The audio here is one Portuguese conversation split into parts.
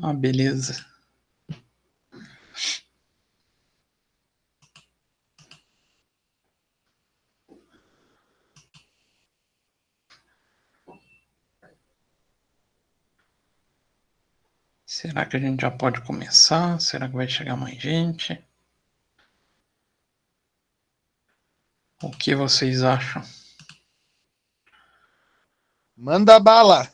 Ah, beleza. Será que a gente já pode começar? Será que vai chegar mais gente? O que vocês acham? Manda bala!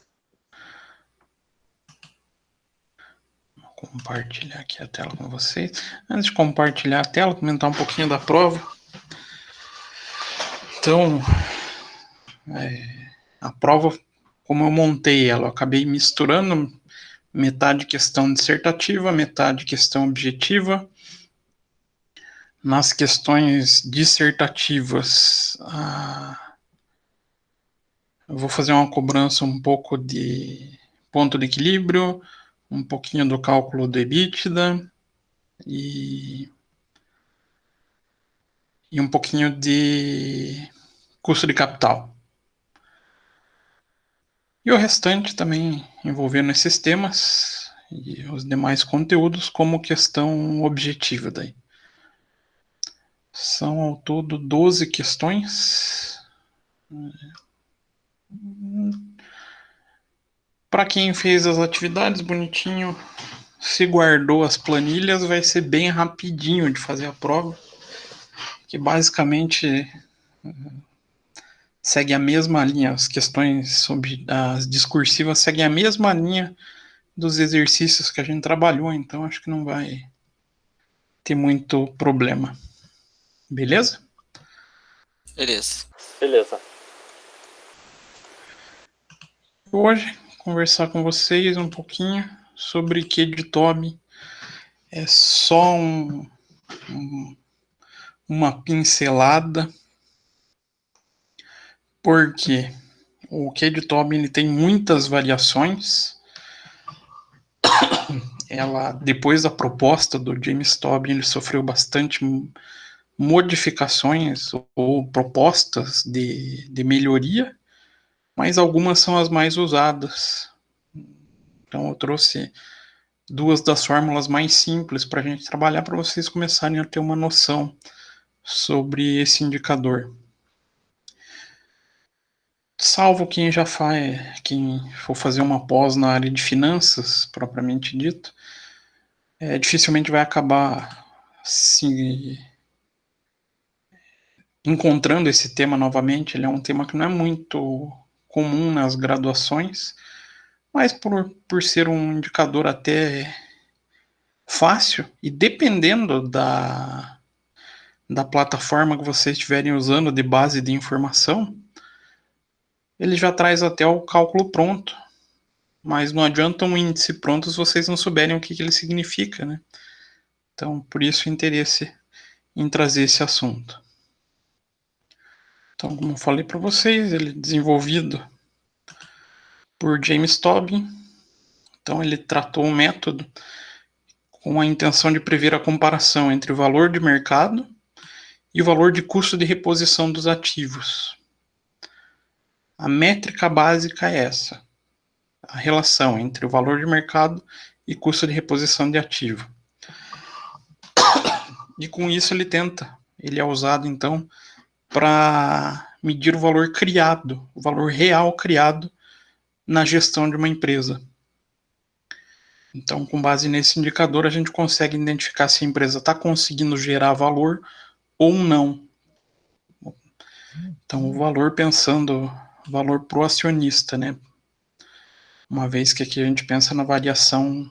Vou compartilhar aqui a tela com vocês. Antes de compartilhar a tela, comentar um pouquinho da prova. Então, a prova, como eu montei ela, eu acabei misturando metade questão dissertativa, metade questão objetiva. Nas questões dissertativas, eu vou fazer uma cobrança um pouco de ponto de equilíbrio, um pouquinho do cálculo do EBITDA e um pouquinho de custo de capital. E o restante também envolvendo esses temas e os demais conteúdos como questão objetiva daí. São ao todo 12 questões. Para quem fez as atividades bonitinho, se guardou as planilhas, vai ser bem rapidinho de fazer a prova, que basicamente segue a mesma linha, as questões sobre as discursivas seguem a mesma linha dos exercícios que a gente trabalhou, então acho que não vai ter muito problema. Beleza? Beleza. Hoje, conversar com vocês um pouquinho sobre QDTOB. É só uma pincelada, porque o QDTOB ele tem muitas variações. Ela, depois da proposta do James Tobin, ele sofreu bastante modificações ou propostas de melhoria, mas algumas são as mais usadas. Então eu trouxe duas das fórmulas mais simples para a gente trabalhar, para vocês começarem a ter uma noção sobre esse indicador. Salvo quem já faz, quem for fazer uma pós na área de finanças, propriamente dito, dificilmente vai acabar se encontrando esse tema novamente. Ele é um tema que não é muito comum nas graduações, mas por ser um indicador até fácil, e dependendo da plataforma que vocês estiverem usando de base de informação, ele já traz até o cálculo pronto. Mas não adianta um índice pronto se vocês não souberem o que ele significa, né? Então, por isso o interesse em trazer esse assunto. Então, como eu falei para vocês, ele é desenvolvido por James Tobin. Então, ele tratou o método com a intenção de prever a comparação entre o valor de mercado e o valor de custo de reposição dos ativos. A métrica básica é essa: a relação entre o valor de mercado e custo de reposição de ativo. E com isso ele é usado então para medir o valor criado, o valor real criado na gestão de uma empresa. Então, com base nesse indicador, a gente consegue identificar se a empresa está conseguindo gerar valor ou não. Então, o valor pensando, valor pro acionista, né? Uma vez que aqui a gente pensa na variação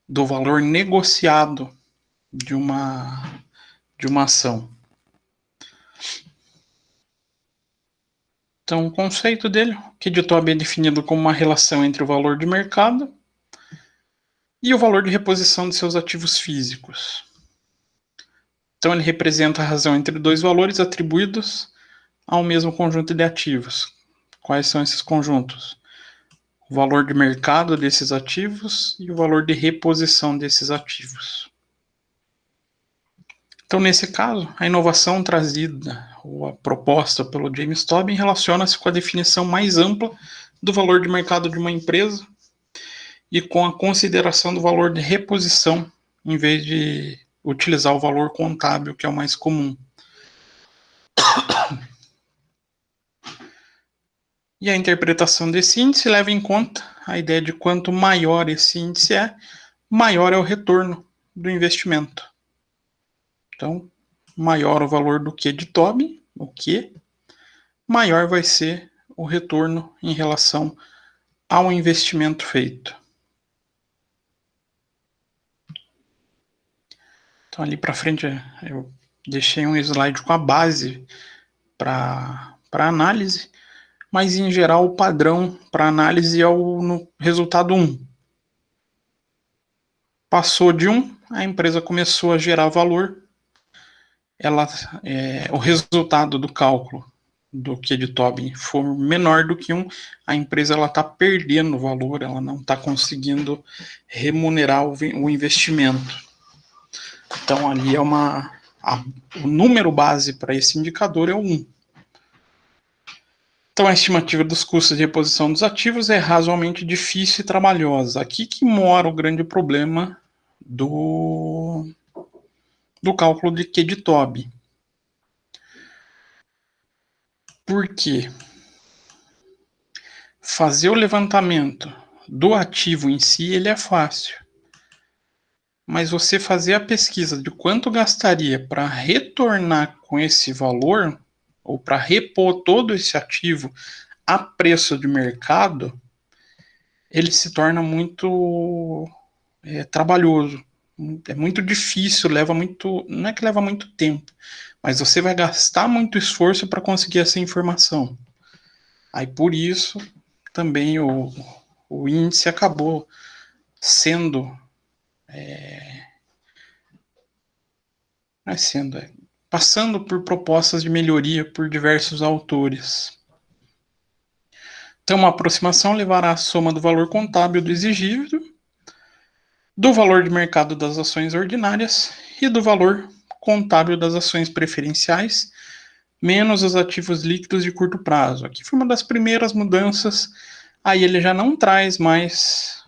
do valor negociado de uma ação. Então, o conceito dele, o QDTOB é definido como uma relação entre o valor de mercado e o valor de reposição de seus ativos físicos. Então, ele representa a razão entre dois valores atribuídos ao mesmo conjunto de ativos. Quais são esses conjuntos? O valor de mercado desses ativos e o valor de reposição desses ativos. Então, nesse caso, a inovação trazida, ou a proposta pelo James Tobin, relaciona-se com a definição mais ampla do valor de mercado de uma empresa e com a consideração do valor de reposição, em vez de utilizar o valor contábil, que é o mais comum. E a interpretação desse índice leva em conta a ideia de quanto maior esse índice é, maior é o retorno do investimento. Então, maior o valor do Q de Tobin, o Q, maior vai ser o retorno em relação ao investimento feito. Então, ali para frente, eu deixei um slide com a base para análise, mas em geral o padrão para análise é no resultado 1. Passou de 1, a empresa começou a gerar valor, o resultado do cálculo do Q de Tobin for menor do que 1, a empresa está perdendo valor, ela não está conseguindo remunerar o investimento. Então ali o número base para esse indicador é o 1. Então, a estimativa dos custos de reposição dos ativos é razoavelmente difícil e trabalhosa. Aqui que mora o grande problema do cálculo de Q de Tobin. Por quê? Fazer o levantamento do ativo em si, ele é fácil. Mas você fazer a pesquisa de quanto gastaria para retornar com esse valor, ou para repor todo esse ativo a preço de mercado, ele se torna muito trabalhoso. É muito difícil, não é que leva muito tempo, mas você vai gastar muito esforço para conseguir essa informação. Aí por isso também o índice acabou sendo passando por propostas de melhoria por diversos autores. Então, uma aproximação levará a soma do valor contábil do exigível, do valor de mercado das ações ordinárias e do valor contábil das ações preferenciais, menos os ativos líquidos de curto prazo. Aqui foi uma das primeiras mudanças, aí ele já não traz mais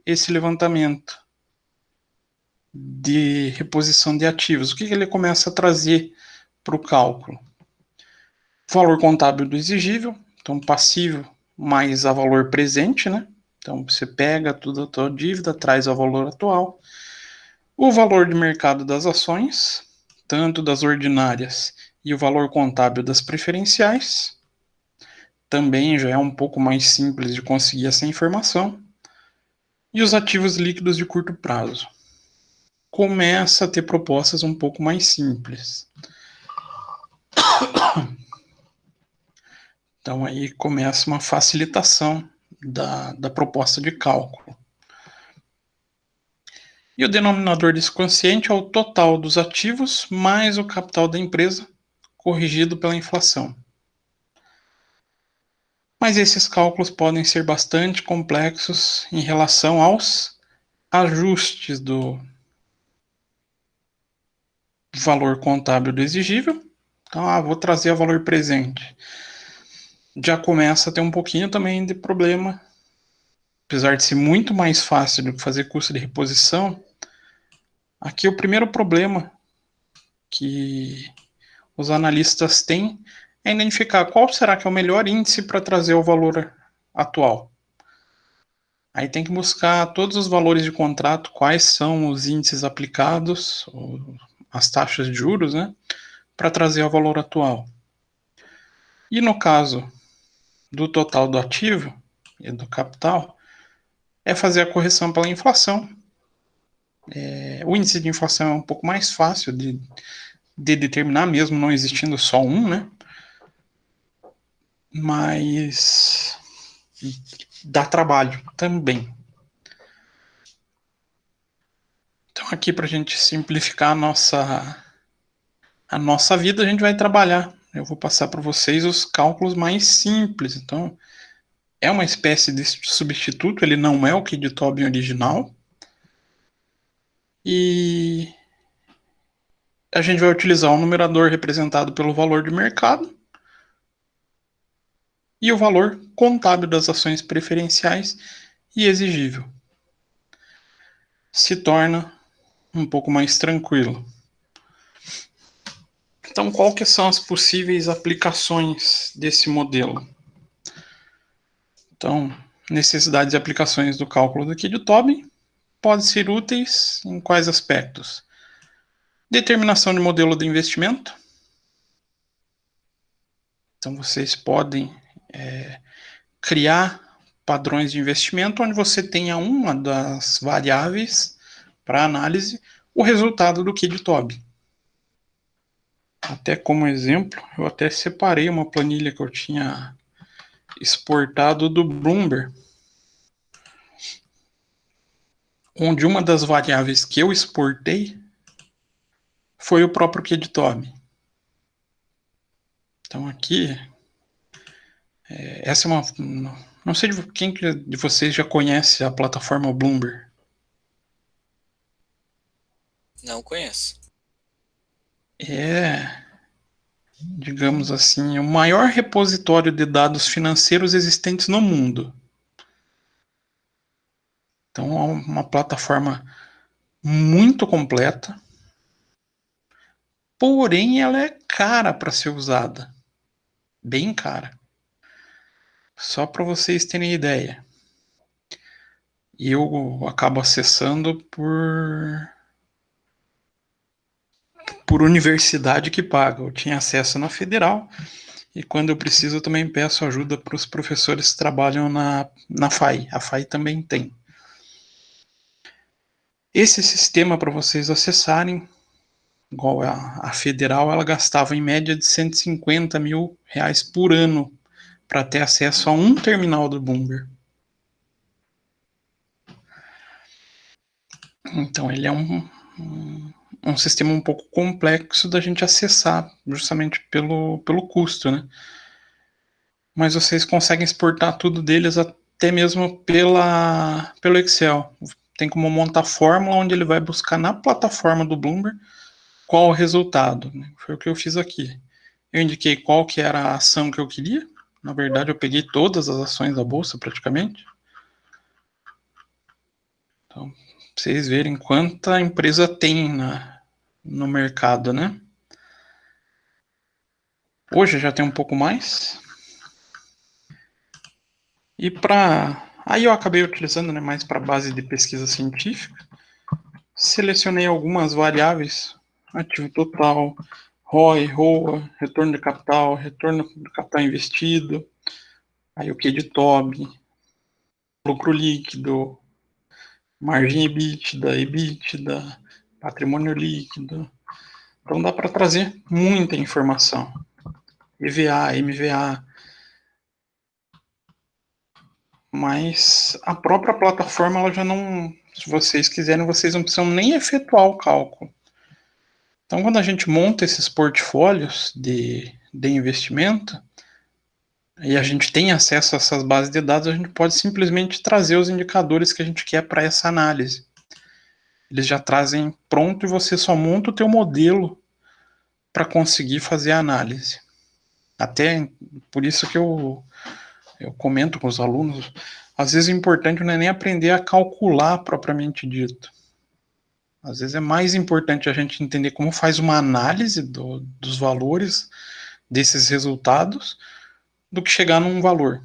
esse levantamento de reposição de ativos. O que ele começa a trazer para o cálculo? Valor contábil do exigível, então passivo mais a valor presente, né? Então você pega toda a tua dívida, traz ao valor atual. O valor de mercado das ações, tanto das ordinárias e o valor contábil das preferenciais. Também já é um pouco mais simples de conseguir essa informação. E os ativos líquidos de curto prazo. Começa a ter propostas um pouco mais simples. Então aí começa uma facilitação da proposta de cálculo. E o denominador desse quociente é o total dos ativos mais o capital da empresa, corrigido pela inflação. Mas esses cálculos podem ser bastante complexos em relação aos ajustes do valor contábil do exigível. Então, vou trazer o valor presente. Já começa a ter um pouquinho também de problema. Apesar de ser muito mais fácil do que fazer custo de reposição, aqui o primeiro problema que os analistas têm é identificar qual será que é o melhor índice para trazer o valor atual. Aí tem que buscar todos os valores de contrato, quais são os índices aplicados, as taxas de juros, né, para trazer o valor atual. E no caso do total do ativo e do capital, é fazer a correção pela inflação. O índice de inflação é um pouco mais fácil de determinar, mesmo não existindo só um, né? Mas dá trabalho também. Então aqui, para a gente simplificar a nossa vida, a gente vai trabalhar. Eu vou passar para vocês os cálculos mais simples. Então, é uma espécie de substituto, ele não é o Q de Tobin original. E a gente vai utilizar o numerador representado pelo valor de mercado e o valor contábil das ações preferenciais e exigível. se torna um pouco mais tranquilo. Então, qual que são as possíveis aplicações desse modelo? Então, necessidades e aplicações do cálculo do Kidd-Tobin podem ser úteis em quais aspectos? Determinação de modelo de investimento. Então, vocês podem criar padrões de investimento onde você tenha uma das variáveis para análise o resultado do Kidd-Tobin. Até como exemplo, eu até separei uma planilha que eu tinha exportado do Bloomberg, onde uma das variáveis que eu exportei foi o próprio Kidd-Tobin. Então aqui, essa é uma... Não sei quem de vocês já conhece a plataforma Bloomberg. Não conheço. É, digamos assim, o maior repositório de dados financeiros existentes no mundo. Então é uma plataforma muito completa, porém ela é cara para ser usada. Bem cara. Só para vocês terem ideia. E eu acabo acessando por universidade que paga. Eu tinha acesso na federal e quando eu preciso eu também peço ajuda para os professores que trabalham na FAI. A FAI também tem. Esse sistema para vocês acessarem, igual a federal, ela gastava em média de R$150 mil por ano para ter acesso a um terminal do Bloomberg. Então ele é um sistema um pouco complexo da gente acessar, justamente pelo custo, né? Mas vocês conseguem exportar tudo deles até mesmo pelo Excel. Tem como montar fórmula onde ele vai buscar na plataforma do Bloomberg qual o resultado. Né? Foi o que eu fiz aqui. Eu indiquei qual que era a ação que eu queria. Na verdade, eu peguei todas as ações da bolsa, praticamente. Então, pra vocês verem quanta empresa tem no mercado, né? Hoje já tem um pouco mais. E aí eu acabei utilizando, né, mais para base de pesquisa científica. Selecionei algumas variáveis: ativo total, ROI, ROA, retorno de capital investido, aí o Kidd-Tobin, lucro líquido, margem EBITDA, patrimônio líquido. Então dá para trazer muita informação. EVA, MVA. Mas a própria plataforma, ela já não... Se vocês quiserem, vocês não precisam nem efetuar o cálculo. Então, quando a gente monta esses portfólios de investimento, e a gente tem acesso a essas bases de dados, a gente pode simplesmente trazer os indicadores que a gente quer para essa análise. Eles já trazem pronto e você só monta o teu modelo para conseguir fazer a análise. Até por isso que eu comento com os alunos, às vezes o importante não é nem aprender a calcular propriamente dito. Às vezes é mais importante a gente entender como faz uma análise dos valores desses resultados do que chegar num valor.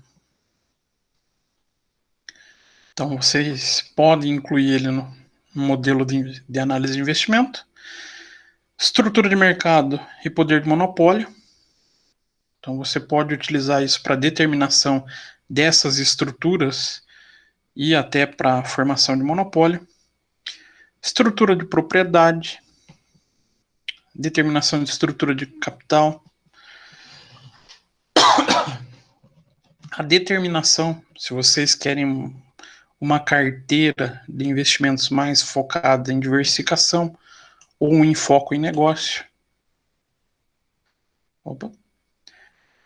Então vocês podem incluir ele no modelo de análise de investimento, estrutura de mercado e poder de monopólio. Então você pode utilizar isso para determinação dessas estruturas e até para formação de monopólio. Estrutura de propriedade, determinação de estrutura de capital, a determinação, se vocês querem uma carteira de investimentos mais focada em diversificação ou em foco em negócio.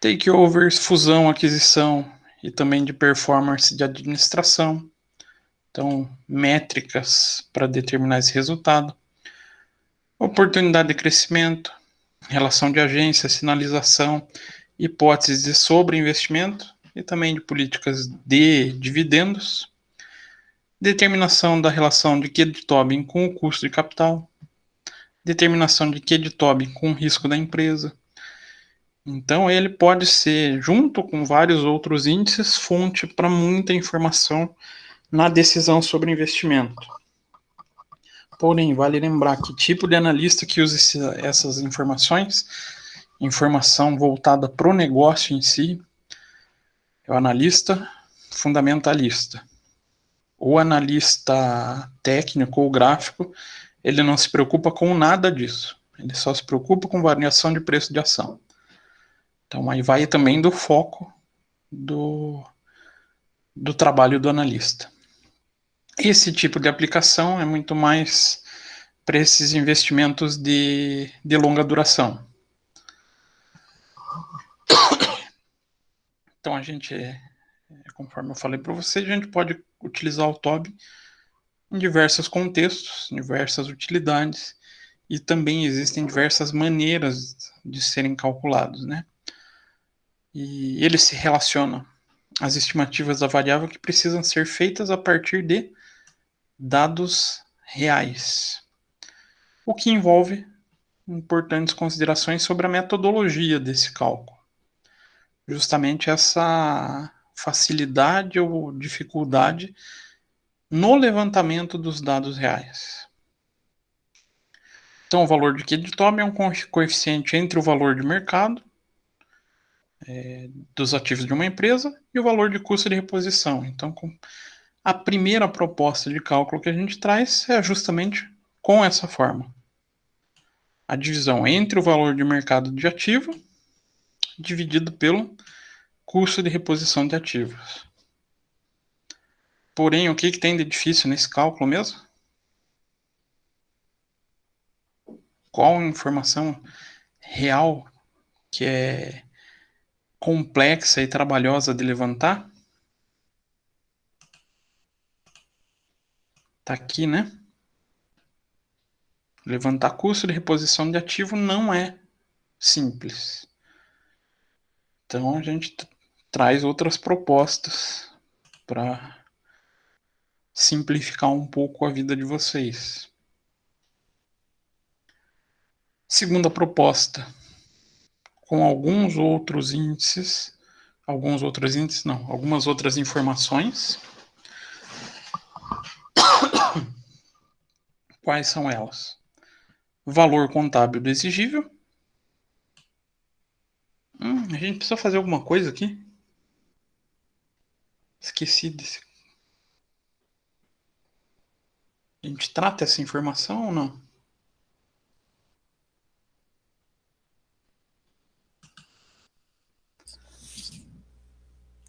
Takeovers, fusão, aquisição e também de performance de administração. Então, métricas para determinar esse resultado. Oportunidade de crescimento, relação de agência, sinalização, hipóteses de sobreinvestimento e também de políticas de dividendos. determinação da relação de Q de Tobin com o custo de capital, determinação de Q de Tobin com o risco da empresa. Então, ele pode ser, junto com vários outros índices, fonte para muita informação na decisão sobre investimento. Porém, vale lembrar que tipo de analista que usa essas informações, informação voltada para o negócio em si, é o analista fundamentalista. O analista técnico ou gráfico, ele não se preocupa com nada disso. Ele só se preocupa com variação de preço de ação. Então, aí vai também do foco do trabalho do analista. Esse tipo de aplicação é muito mais para esses investimentos de longa duração. Então, a gente, conforme eu falei para você, a gente pode utilizar o TOB em diversos contextos, diversas utilidades, e também existem diversas maneiras de serem calculados, né? E ele se relaciona às estimativas da variável que precisam ser feitas a partir de dados reais, o que envolve importantes considerações sobre a metodologia desse cálculo. Justamente essa facilidade ou dificuldade no levantamento dos dados reais. Então, o valor de Q de Tobin é um coeficiente entre o valor de mercado dos ativos de uma empresa e o valor de custo de reposição. Então, a primeira proposta de cálculo que a gente traz é justamente com essa forma. A divisão entre o valor de mercado de ativo dividido pelo custo de reposição de ativos. Porém, o que tem de difícil nesse cálculo mesmo? Qual informação real que é complexa e trabalhosa de levantar? Tá aqui, né? Levantar custo de reposição de ativo não é simples. Então, a gente traz outras propostas para simplificar um pouco a vida de vocês. Segunda proposta, com algumas outras informações. Quais são elas? Valor contábil do exigível. A gente precisa fazer alguma coisa aqui. Esqueci desse. A gente trata essa informação ou não?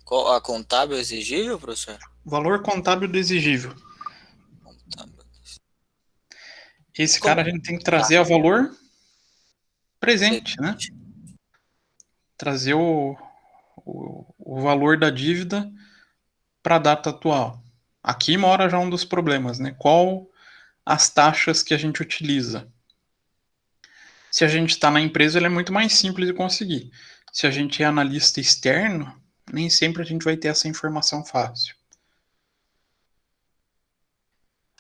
Qual a contábil exigível, professor? Valor contábil do exigível. Contábil. Esse cara a gente tem que trazer a valor presente, né? Trazer o valor da dívida para a data atual. Aqui mora já um dos problemas, né? Qual as taxas que a gente utiliza? Se a gente está na empresa, ele é muito mais simples de conseguir. Se a gente é analista externo, nem sempre a gente vai ter essa informação fácil.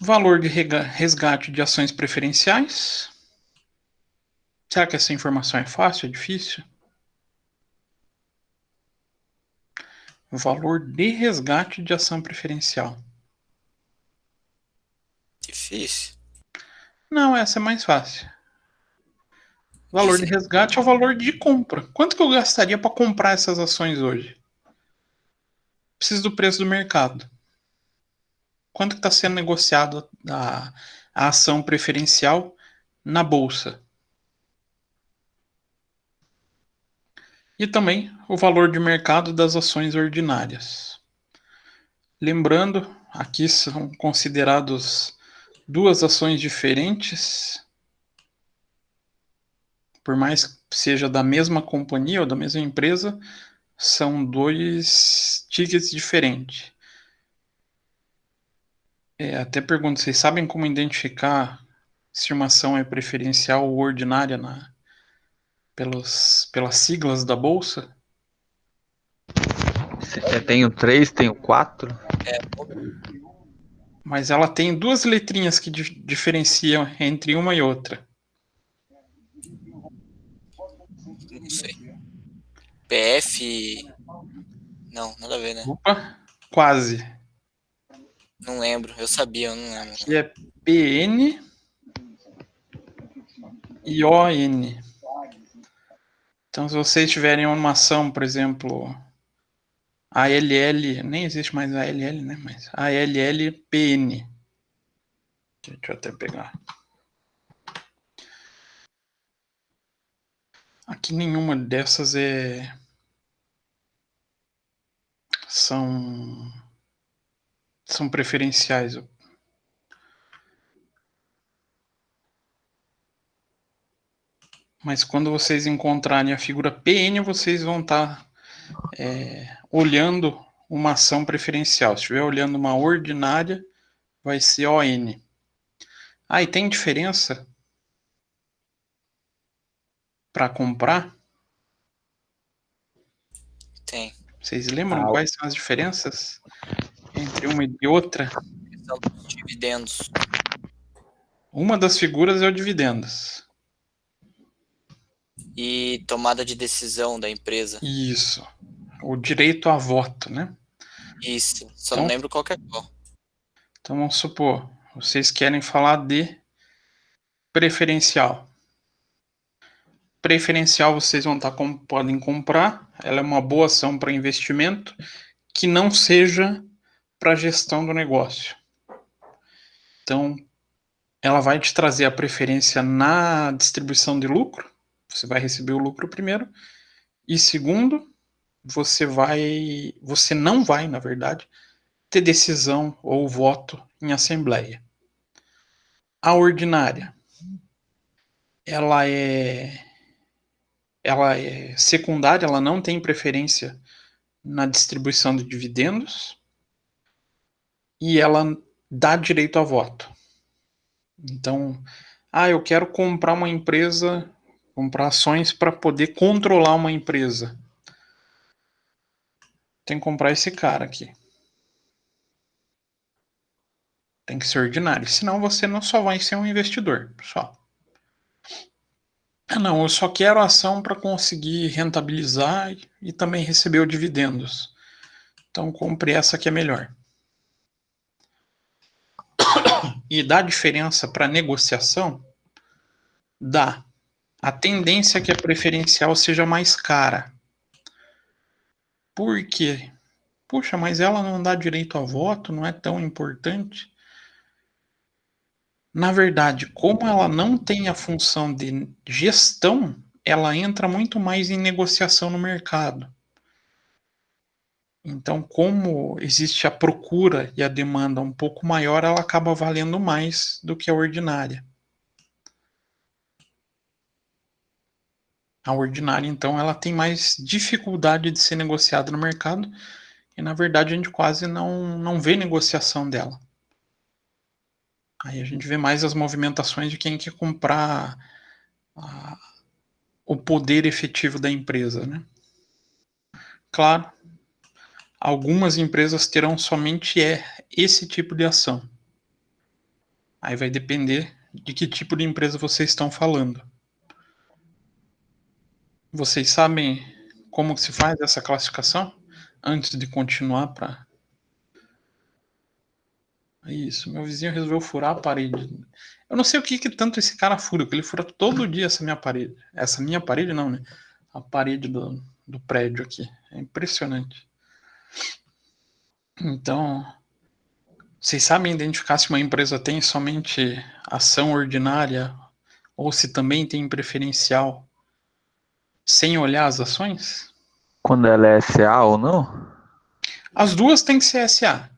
Valor de resgate de ações preferenciais. Será que essa informação é fácil, é difícil? O valor de resgate de ação preferencial. Difícil. Não, essa é mais fácil. O valor de resgate é o valor de compra. Quanto que eu gastaria para comprar essas ações hoje? Preciso do preço do mercado. Quanto que está sendo negociado a ação preferencial na bolsa? E também o valor de mercado das ações ordinárias. Lembrando, aqui são considerados duas ações diferentes, por mais que seja da mesma companhia ou da mesma empresa, são dois tickets diferentes. Até pergunto, vocês sabem como identificar se uma ação é preferencial ou ordinária pelas siglas da bolsa? Tenho 3, tenho 4. Mas ela tem duas letrinhas que diferenciam entre uma e outra. Não sei. PF. Não, nada a ver, né? Opa, quase. Não lembro. Eu sabia, eu não lembro. Que é PN e ON. Então, se vocês tiverem uma ação, por exemplo, ALL, nem existe mais ALL, né? Mas ALLPN. Deixa eu até pegar. Aqui nenhuma dessas são preferenciais. Mas quando vocês encontrarem a figura PN, vocês vão estar olhando uma ação preferencial. Se estiver olhando uma ordinária, vai ser ON. Ah, e tem diferença para comprar? Tem. Vocês lembram quais são as diferenças entre uma e outra? Questão dos dividendos. Uma das figuras é o dividendos. E tomada de decisão da empresa. Isso. O direito a voto, né? Isso. Só Então, não lembro qual que é qual. Então vamos supor, vocês querem falar de preferencial. Preferencial vocês podem comprar, ela é uma boa ação para investimento que não seja para gestão do negócio. Então, ela vai te trazer a preferência na distribuição de lucro, você vai receber o lucro primeiro, e segundo, você não vai, na verdade, ter decisão ou voto em assembleia. A ordinária, ela é secundária, ela não tem preferência na distribuição de dividendos e ela dá direito a voto. Então, eu quero comprar uma empresa, comprar ações para poder controlar uma empresa. Tem que comprar esse cara aqui. Tem que ser ordinário, senão você não só vai ser um investidor, só. Não, eu só quero ação para conseguir rentabilizar e também receber os dividendos. Então compre essa que é melhor. E dá diferença para negociação? Dá. A tendência é que a preferencial seja mais cara. Por quê? Puxa, mas ela não dá direito a voto, não é tão importante. Na verdade, como ela não tem a função de gestão, ela entra muito mais em negociação no mercado. Então, como existe a procura e a demanda um pouco maior, ela acaba valendo mais do que a ordinária. A ordinária, então, ela tem mais dificuldade de ser negociada no mercado e, na verdade, a gente quase não vê negociação dela. Aí a gente vê mais as movimentações de quem quer comprar o poder efetivo da empresa, né? Claro, algumas empresas terão somente esse tipo de ação. Aí vai depender de que tipo de empresa vocês estão falando. Vocês sabem como se faz essa classificação? Antes de continuar para... Isso, meu vizinho resolveu furar a parede. Eu não sei o que tanto esse cara fura, porque ele fura todo dia essa minha parede. Essa minha parede não, né? A parede do prédio aqui. É impressionante. Então, vocês sabem identificar se uma empresa tem somente ação ordinária ou se também tem preferencial sem olhar as ações? Quando ela é SA ou não? As duas têm que ser SA.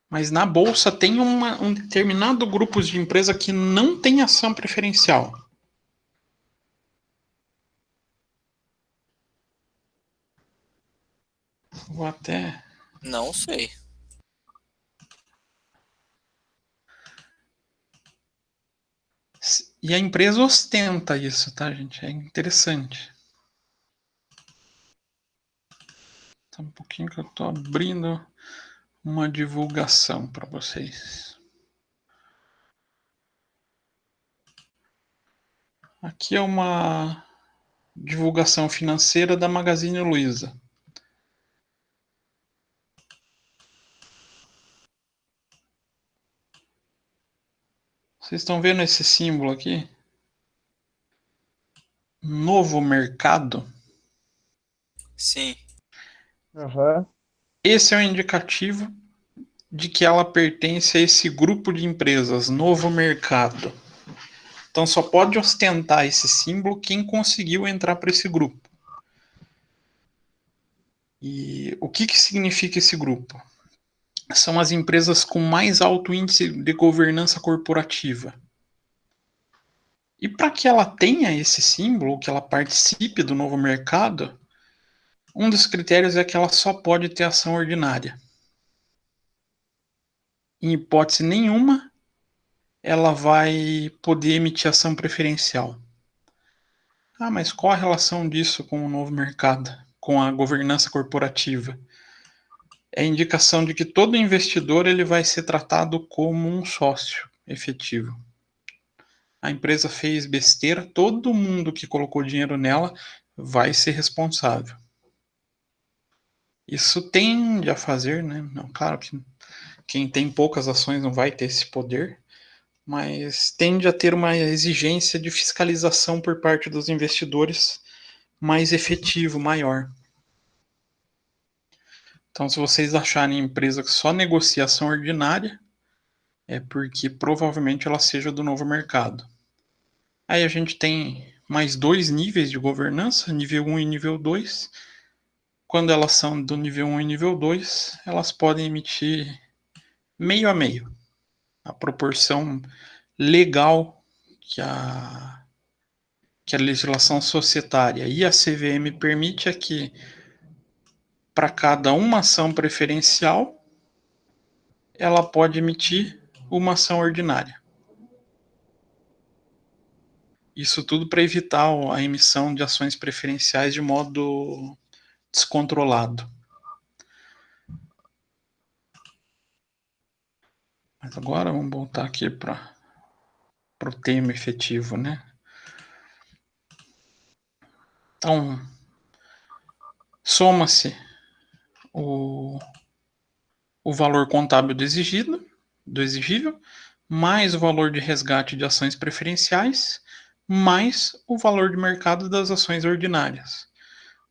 Mas na bolsa tem um determinado grupo de empresa que não tem ação preferencial. Vou até... Não sei. E a empresa ostenta isso, tá, gente? É interessante. Tá um pouquinho que eu tô abrindo. uma divulgação para vocês. Aqui é uma divulgação financeira da Magazine Luiza. Vocês estão vendo esse símbolo aqui? Novo Mercado. Sim. Aham. Esse é o indicativo de que ela pertence a esse grupo de empresas, Novo Mercado. Então só pode ostentar esse símbolo quem conseguiu entrar para esse grupo. E o que significa esse grupo? São as empresas com mais alto índice de governança corporativa. E para que ela tenha esse símbolo, que ela participe do novo mercado, um dos critérios é que ela só pode ter ação ordinária. Em hipótese nenhuma, ela vai poder emitir ação preferencial. Ah, mas qual a relação disso com o novo mercado, com a governança corporativa? É a indicação de que todo investidor ele vai ser tratado como um sócio efetivo. A empresa fez besteira, todo mundo que colocou dinheiro nela vai ser responsável. Isso tende a fazer, né? Não, claro que quem tem poucas ações não vai ter esse poder, mas tende a ter uma exigência de fiscalização por parte dos investidores mais efetivo, maior. Então, se vocês acharem empresa que só negocia ação ordinária, é porque provavelmente ela seja do novo mercado. Aí a gente tem mais dois níveis de governança, nível 1 e nível 2. Quando elas são do nível 1 e nível 2, elas podem emitir meio a meio. A proporção legal que a legislação societária e a CVM permite é que para cada uma ação preferencial, ela pode emitir uma ação ordinária. Isso tudo para evitar a emissão de ações preferenciais de modo descontrolado. Mas agora vamos voltar aqui para o tema efetivo, né? Então, soma-se o valor contábil do exigível, mais o valor de resgate de ações preferenciais, mais o valor de mercado das ações ordinárias.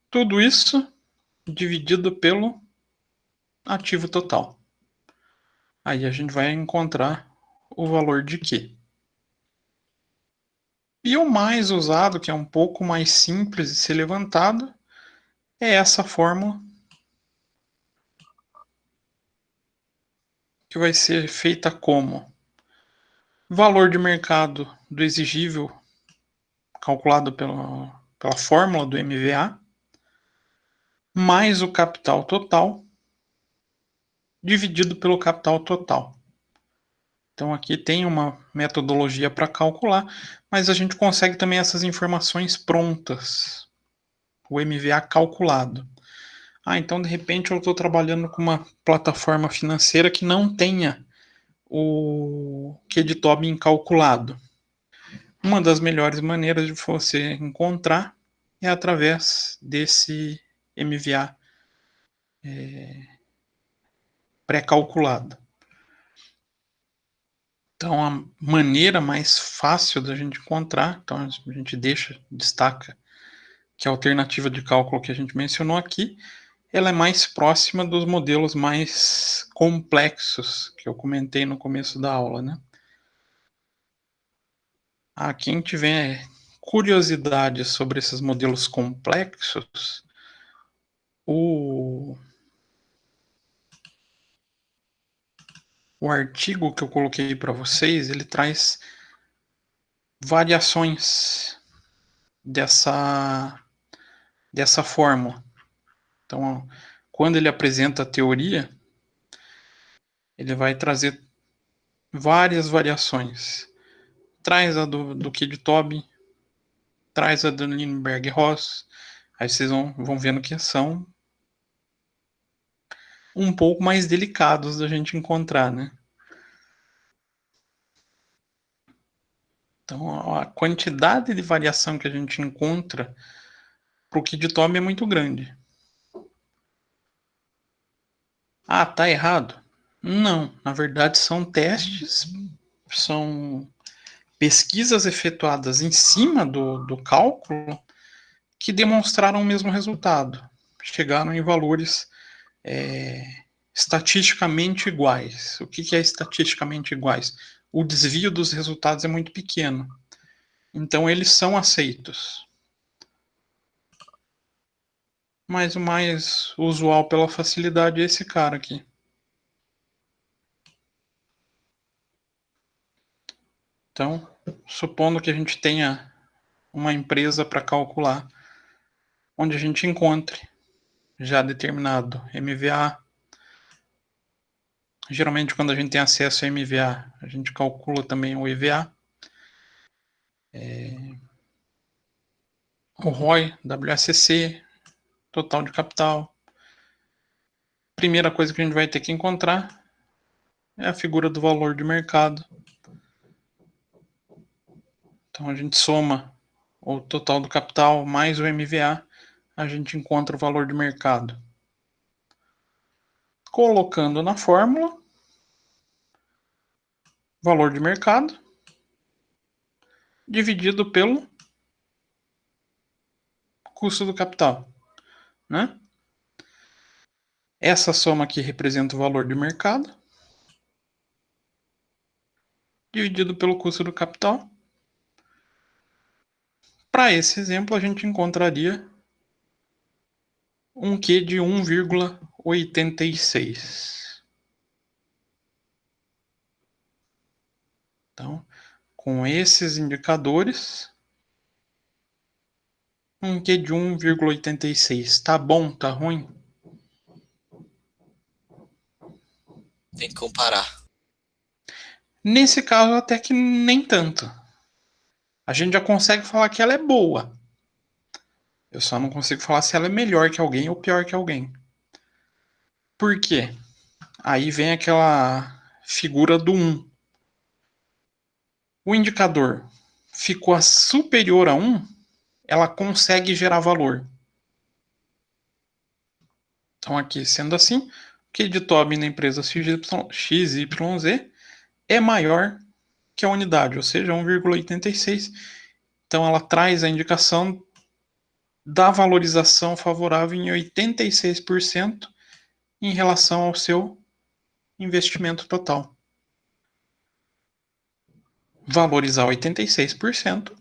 Tudo isso dividido pelo ativo total. Aí a gente vai encontrar o valor de Q. E o mais usado, que é um pouco mais simples de ser levantado, é essa fórmula que vai ser feita como valor de mercado do exigível calculado pela fórmula do MVA, mais o capital total, dividido pelo capital total. Então aqui tem uma metodologia para calcular, mas a gente consegue também essas informações prontas, o MVA calculado. Ah, então de repente eu estou trabalhando com uma plataforma financeira que não tenha o QD Tobin calculado. Uma das melhores maneiras de você encontrar é através desse MVA pré-calculado. Então, a maneira mais fácil da gente encontrar, então a gente destaca que a alternativa de cálculo que a gente mencionou aqui, ela é mais próxima dos modelos mais complexos que eu comentei no começo da aula, né? Quem tiver curiosidade sobre esses modelos complexos, o artigo que eu coloquei para vocês, ele traz variações dessa fórmula. Então, quando ele apresenta a teoria, ele vai trazer várias variações. Traz a do Kid-Tobin, traz a do Lindbergh-Ross, aí vocês vão vendo que são um pouco mais delicados da gente encontrar, né? Então, a quantidade de variação que a gente encontra para o KIDTOB é muito grande. Ah, tá errado? Não, na verdade são testes, são pesquisas efetuadas em cima do cálculo que demonstraram o mesmo resultado. Chegaram em valores estatisticamente iguais. O que é estatisticamente iguais? O desvio dos resultados é muito pequeno. Então, eles são aceitos. Mas o mais usual pela facilidade é esse cara aqui. Então, supondo que a gente tenha uma empresa para calcular, onde a gente encontre já determinado MVA. Geralmente, quando a gente tem acesso a MVA, a gente calcula também o EVA. O ROI, WACC, total de capital. Primeira coisa que a gente vai ter que encontrar é a figura do valor de mercado. Então, a gente soma o total do capital mais o MVA, a gente encontra o valor de mercado. Colocando na fórmula, valor de mercado, dividido pelo custo do capital, né? Essa soma aqui representa o valor de mercado, dividido pelo custo do capital. Para esse exemplo, a gente encontraria um Q de 1,86. Então, com esses indicadores, um Q de 1,86. Tá bom? Tá ruim? Tem que comparar. Nesse caso, até que nem tanto. A gente já consegue falar que ela é boa. Eu só não consigo falar se ela é melhor que alguém ou pior que alguém. Por quê? Aí vem aquela figura do 1. O indicador ficou superior a 1, ela consegue gerar valor. Então, aqui, sendo assim, o KIDTOB na empresa XYZ é maior que a unidade, ou seja, 1,86. Então, ela traz a indicação da valorização favorável em 86% em relação ao seu investimento total. Valorizar 86%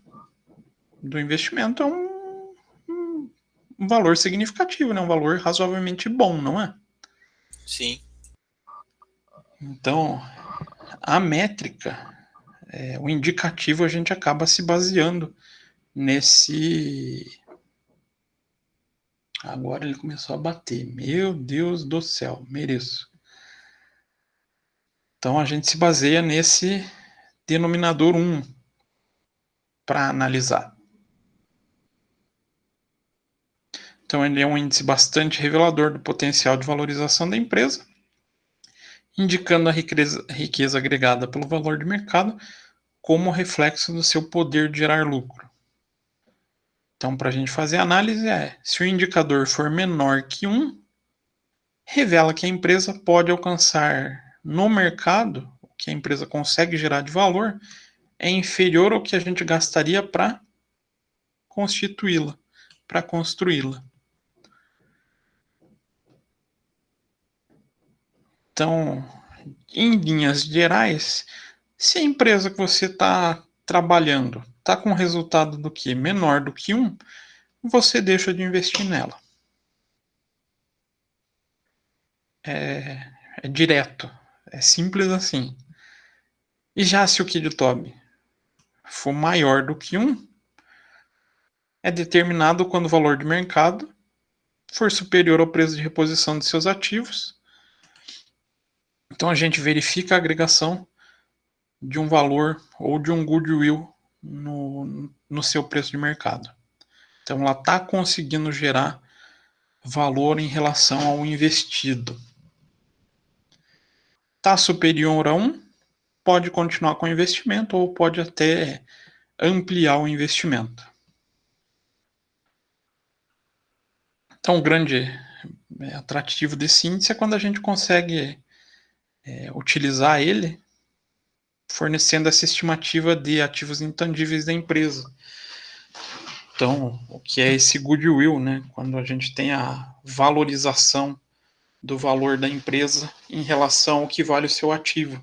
do investimento é um valor significativo, né? Um valor razoavelmente bom, não é? Sim. Então, a métrica, o indicativo, a gente acaba se baseando nesse. Agora ele começou a bater. Meu Deus do céu, mereço. Então, a gente se baseia nesse denominador 1 para analisar. Então, ele é um índice bastante revelador do potencial de valorização da empresa, indicando a riqueza agregada pelo valor de mercado como reflexo do seu poder de gerar lucro. Então, para a gente fazer a análise, se o indicador for menor que 1, revela que a empresa pode alcançar no mercado, o que a empresa consegue gerar de valor, é inferior ao que a gente gastaria para constituí-la, para construí-la. Então, em linhas gerais, se a empresa que você está trabalhando está com resultado do que menor do que 1, você deixa de investir nela. É direto, é simples assim. E já se o KIDTOB for maior do que 1, é determinado quando o valor de mercado for superior ao preço de reposição de seus ativos. Então a gente verifica a agregação de um valor ou de um goodwill no seu preço de mercado. Então ela está conseguindo gerar valor em relação ao investido. Está superior a 1, pode continuar com o investimento ou pode até ampliar o investimento. Então, o grande atrativo desse índice é quando a gente consegue utilizar ele fornecendo essa estimativa de ativos intangíveis da empresa. Então, o que é esse goodwill, né? Quando a gente tem a valorização do valor da empresa em relação ao que vale o seu ativo.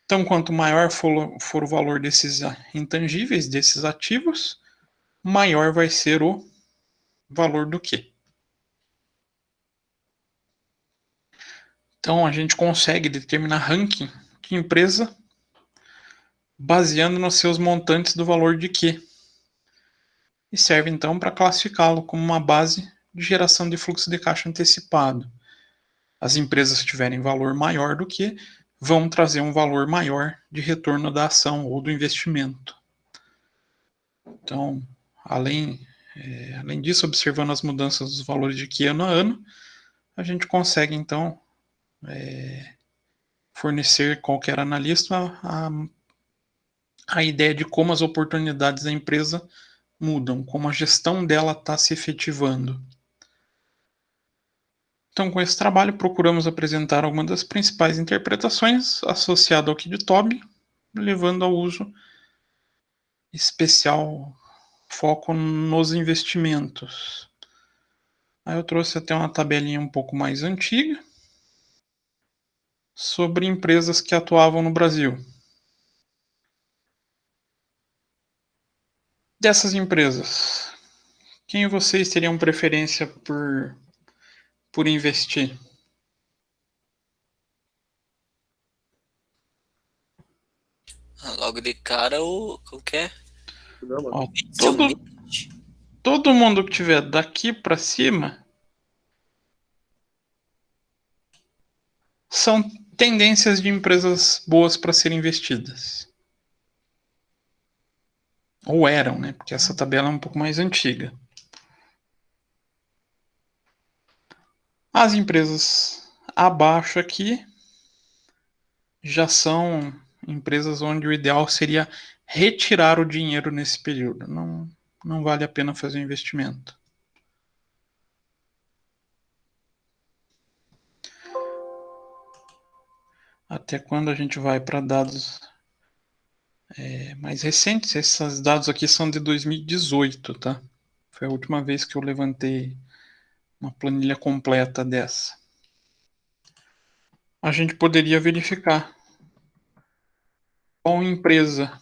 Então, quanto maior for o valor desses intangíveis, desses ativos, maior vai ser o valor do quê? Então, a gente consegue determinar ranking de empresa baseando nos seus montantes do valor de quê? E serve, então, para classificá-lo como uma base de geração de fluxo de caixa antecipado. As empresas que tiverem valor maior do que vão trazer um valor maior de retorno da ação ou do investimento. Então, além disso, observando as mudanças dos valores de que ano a ano, a gente consegue, então, fornecer qualquer analista a ideia de como as oportunidades da empresa mudam, como a gestão dela está se efetivando. Então, com esse trabalho, procuramos apresentar algumas das principais interpretações associadas ao KIDTOB, levando ao uso especial foco nos investimentos. Aí eu trouxe até uma tabelinha um pouco mais antiga sobre empresas que atuavam no Brasil. Dessas empresas, quem vocês teriam preferência por investir? Logo de cara, o que é? Ó, todo mundo que tiver daqui para cima são tendências de empresas boas para serem investidas. Ou eram, né? Porque essa tabela é um pouco mais antiga. As empresas abaixo aqui já são empresas onde o ideal seria retirar o dinheiro nesse período. Não vale a pena fazer o investimento. Até quando a gente vai para dados mais recentes, esses dados aqui são de 2018, tá? Foi a última vez que eu levantei uma planilha completa dessa. A gente poderia verificar qual empresa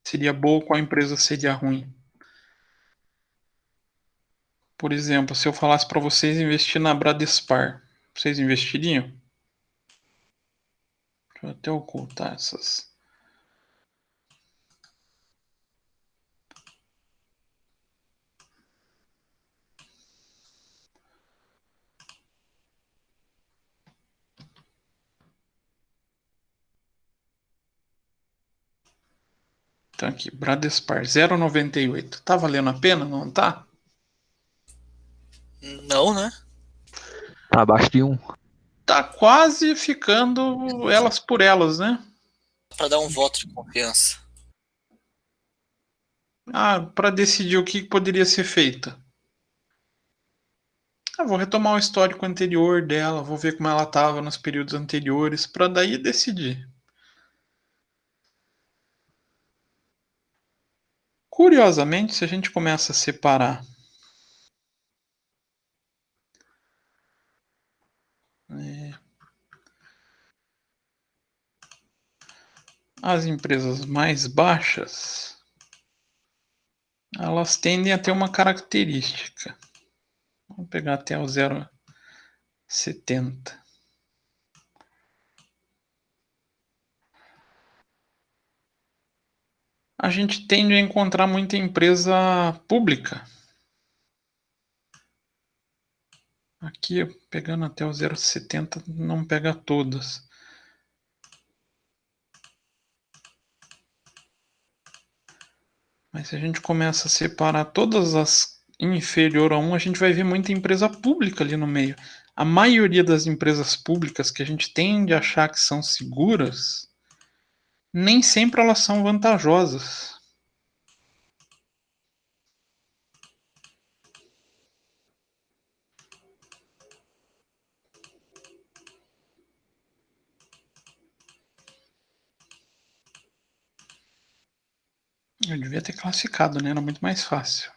seria boa, qual empresa seria ruim. Por exemplo, se eu falasse para vocês investir na Bradespar, vocês investiriam? Deixa eu até ocultar essas. Então aqui, Bradespar 0,98. Tá valendo a pena, não tá? Não, né? Tá abaixo de 1. Tá quase ficando elas por elas, né? Pra dar um voto de confiança. Para decidir o que poderia ser feito. Vou retomar o histórico anterior dela, vou ver como ela estava nos períodos anteriores, para daí decidir. Curiosamente, se a gente começa a separar as empresas mais baixas, elas tendem a ter uma característica. Vamos pegar até o 0,70. A gente tende a encontrar muita empresa pública. Aqui, pegando até o 0,70, não pega todas. Mas se a gente começa a separar todas as inferior a 1, a gente vai ver muita empresa pública ali no meio. a maioria das empresas públicas que a gente tende a achar que são seguras, nem sempre elas são vantajosas. Eu devia ter classificado, né? Era muito mais fácil.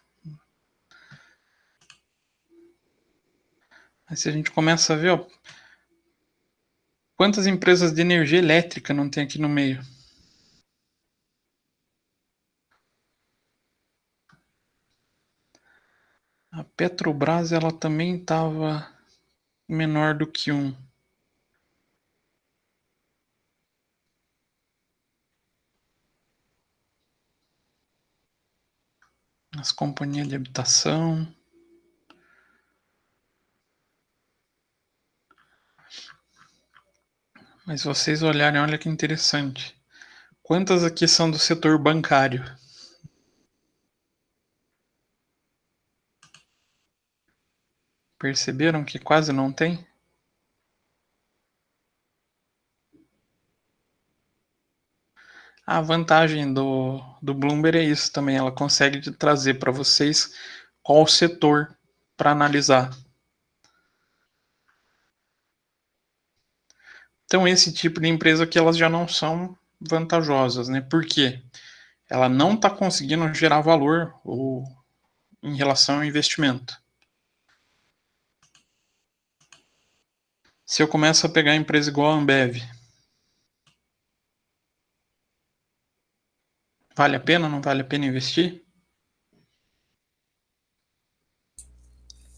Aí se a gente começa a ver, ó, quantas empresas de energia elétrica não tem aqui no meio? A Petrobras, ela também estava menor do que 1. As companhias de habitação. Mas se vocês olharem, olha que interessante. Quantas aqui são do setor bancário? Perceberam que quase não tem? A vantagem do Bloomberg é isso também. Ela consegue trazer para vocês qual o setor para analisar. Então, esse tipo de empresa que elas já não são vantajosas, né? Por quê? Ela não está conseguindo gerar valor ou, em relação ao investimento. Se eu começo a pegar a empresa igual a Ambev, vale a pena ou não vale a pena investir?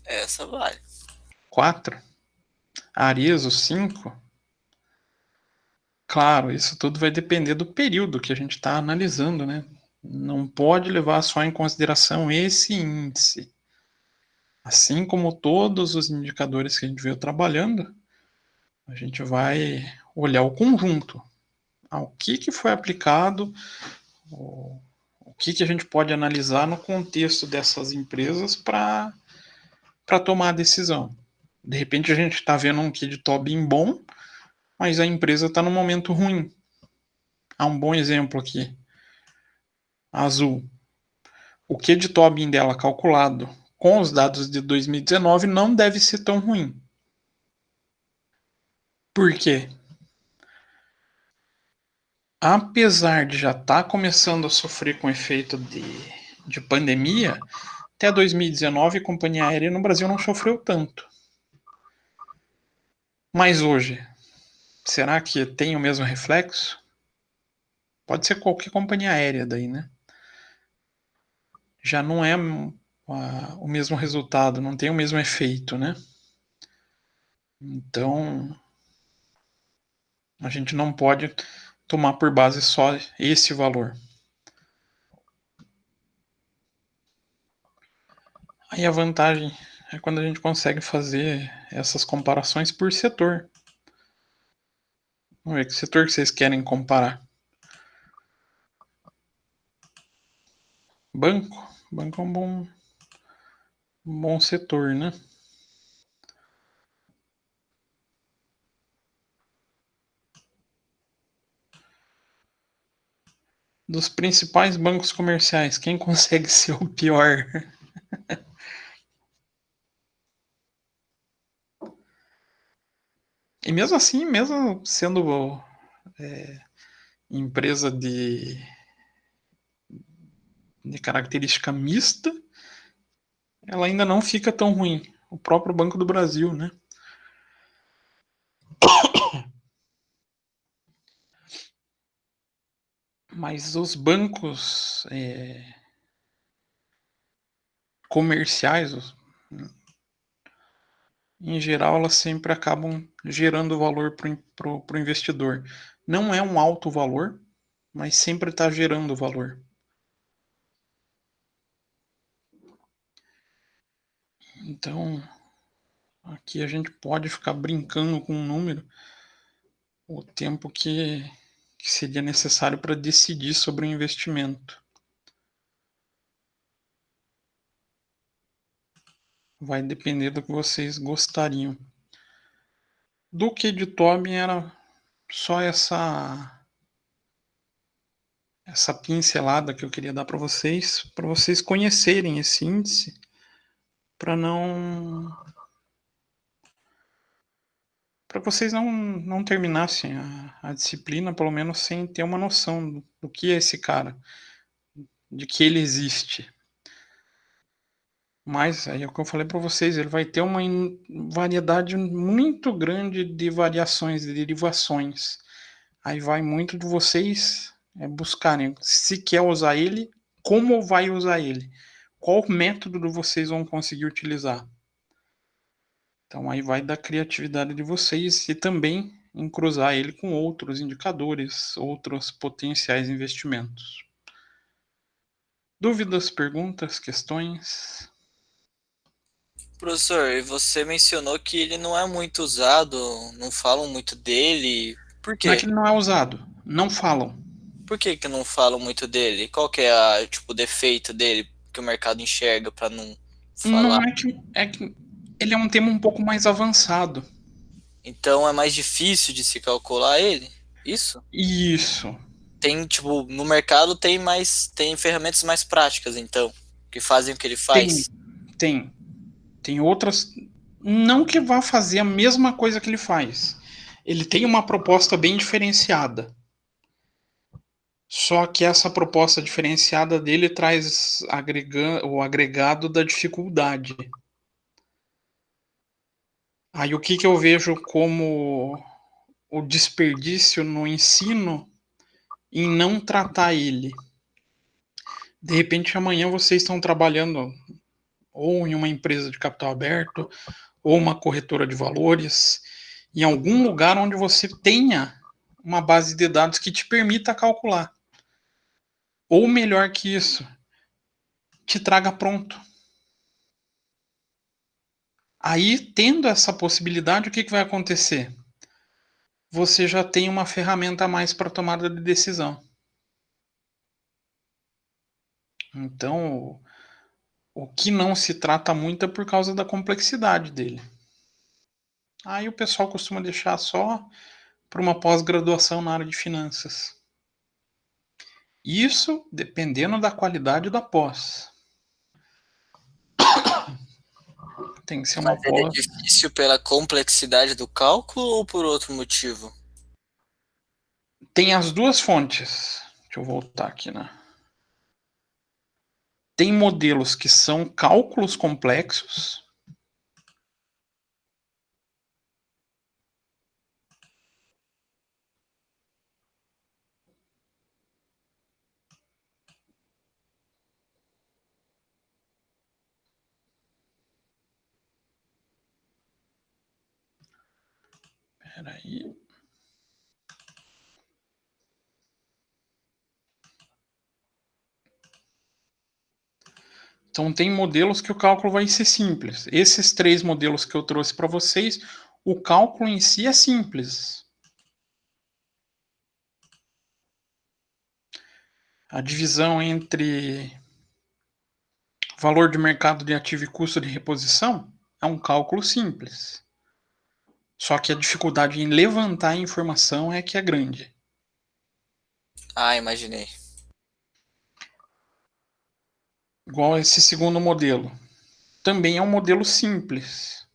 Essa vale. 4? Arezzo, 5? Claro, isso tudo vai depender do período que a gente está analisando, né? Não pode levar só em consideração esse índice. Assim como todos os indicadores que a gente veio trabalhando, a gente vai olhar o conjunto. O que foi aplicado, o que a gente pode analisar no contexto dessas empresas para tomar a decisão. De repente a gente está vendo um Kid Tobin bom, mas a empresa está num momento ruim. Há um bom exemplo aqui. A Azul. O Kid Tobin dela calculado com os dados de 2019 não deve ser tão ruim. Por quê? Apesar de já estar começando a sofrer com efeito de pandemia, até 2019 a companhia aérea no Brasil não sofreu tanto. Mas hoje, será que tem o mesmo reflexo? Pode ser qualquer companhia aérea daí, né? Já não é o mesmo resultado, não tem o mesmo efeito, né? Então, a gente não pode tomar por base só esse valor. Aí a vantagem é quando a gente consegue fazer essas comparações por setor. Vamos ver que setor que vocês querem comparar. Banco. Banco é um bom setor, né? Dos principais bancos comerciais, quem consegue ser o pior? E mesmo assim, mesmo sendo empresa de característica mista, ela ainda não fica tão ruim. O próprio Banco do Brasil, né? Mas os bancos comerciais, em geral, elas sempre acabam gerando valor para o investidor. Não é um alto valor, mas sempre está gerando valor. Então, aqui a gente pode ficar brincando com um número o tempo que seria necessário para decidir sobre o investimento. Vai depender do que vocês gostariam. do que de Tobin era só essa pincelada que eu queria dar para vocês conhecerem esse índice, para vocês não terminassem a disciplina, pelo menos sem ter uma noção do que é esse cara, de que ele existe. Mas aí é o que eu falei para vocês, ele vai ter uma variedade muito grande de variações, de derivações. Aí vai muito de vocês buscarem se quer usar ele, como vai usar ele, qual método vocês vão conseguir utilizar. Então aí vai da criatividade de vocês e também em cruzar ele com outros indicadores, outros potenciais investimentos. Dúvidas, perguntas, questões? Professor, e você mencionou que ele não é muito usado, não falam muito dele. Por Não é quê? que ele não é usado, não falam. Por que que não falam muito dele? Qual que é o defeito dele que o mercado enxerga para não falar? Não é que ele é um tema um pouco mais avançado. Então é mais difícil de se calcular ele? Isso? Isso. Tem, tipo, no mercado tem ferramentas mais práticas, então, que fazem o que ele Tem, faz. tem. Tem outras. Não que vá fazer a mesma coisa que ele faz. Ele tem uma proposta bem diferenciada. Só que essa proposta diferenciada dele traz o agregado da dificuldade. Aí o que eu vejo como o desperdício no ensino em não tratar ele? De repente amanhã vocês estão trabalhando ou em uma empresa de capital aberto, ou uma corretora de valores, em algum lugar onde você tenha uma base de dados que te permita calcular. Ou melhor que isso, te traga pronto. Aí, tendo essa possibilidade, o que vai acontecer? Você já tem uma ferramenta a mais para tomada de decisão. Então, o que não se trata muito é por causa da complexidade dele. Aí o pessoal costuma deixar só para uma pós-graduação na área de finanças. Isso dependendo da qualidade da pós. Tem que ser uma Mas ele é pós. difícil pela complexidade do cálculo ou por outro motivo? Tem as duas fontes. Deixa eu voltar aqui, né? Tem modelos que são cálculos complexos. Espera aí. Então, tem modelos que o cálculo vai ser simples. Esses 3 modelos que eu trouxe para vocês, o cálculo em si é simples. A divisão entre valor de mercado de ativo e custo de reposição é um cálculo simples. Só que a dificuldade em levantar a informação é que é grande. Ah, imaginei. Igual esse segundo modelo. Também é um modelo simples.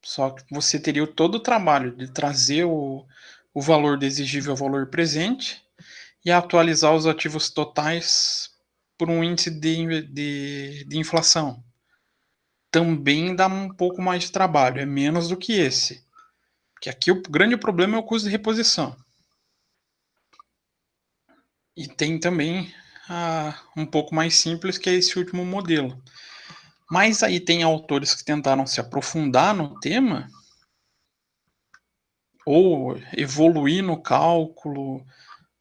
Só que você teria todo o trabalho de trazer o valor de exigível ao valor presente e atualizar os ativos totais por um índice de inflação. Também dá um pouco mais de trabalho, é menos do que esse. Porque aqui o grande problema é o custo de reposição. E tem também um pouco mais simples, que é esse último modelo. Mas aí tem autores que tentaram se aprofundar no tema ou evoluir no cálculo.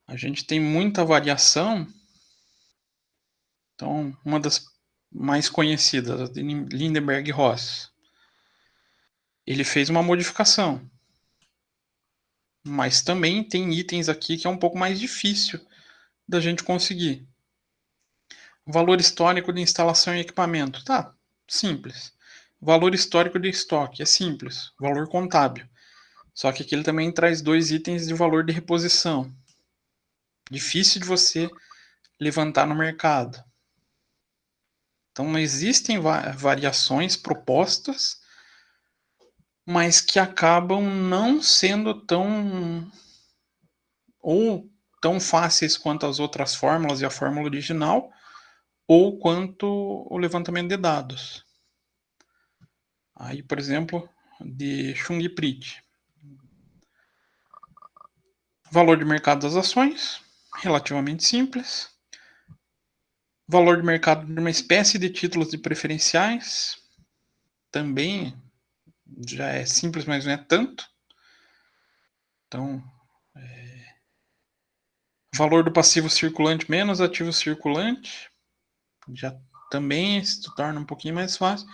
A gente tem muita variação. Então, uma das mais conhecidas, de Lindenberg Ross, ele fez uma modificação. Mas também tem itens aqui que é um pouco mais difícil da gente conseguir. Valor histórico de instalação e equipamento. Tá, simples. Valor histórico de estoque. É simples. Valor contábil. Só que aqui ele também traz 2 itens de valor de reposição. Difícil de você levantar no mercado. Então existem variações propostas, mas que acabam não sendo tão fáceis quanto as outras fórmulas e a fórmula original, ou quanto o levantamento de dados. Aí, por exemplo, de Chung Prit. Valor de mercado das ações, relativamente simples. Valor de mercado de uma espécie de títulos de preferenciais, também já é simples, mas não é tanto. Então, valor do passivo circulante menos ativo circulante, já também se torna um pouquinho mais fácil.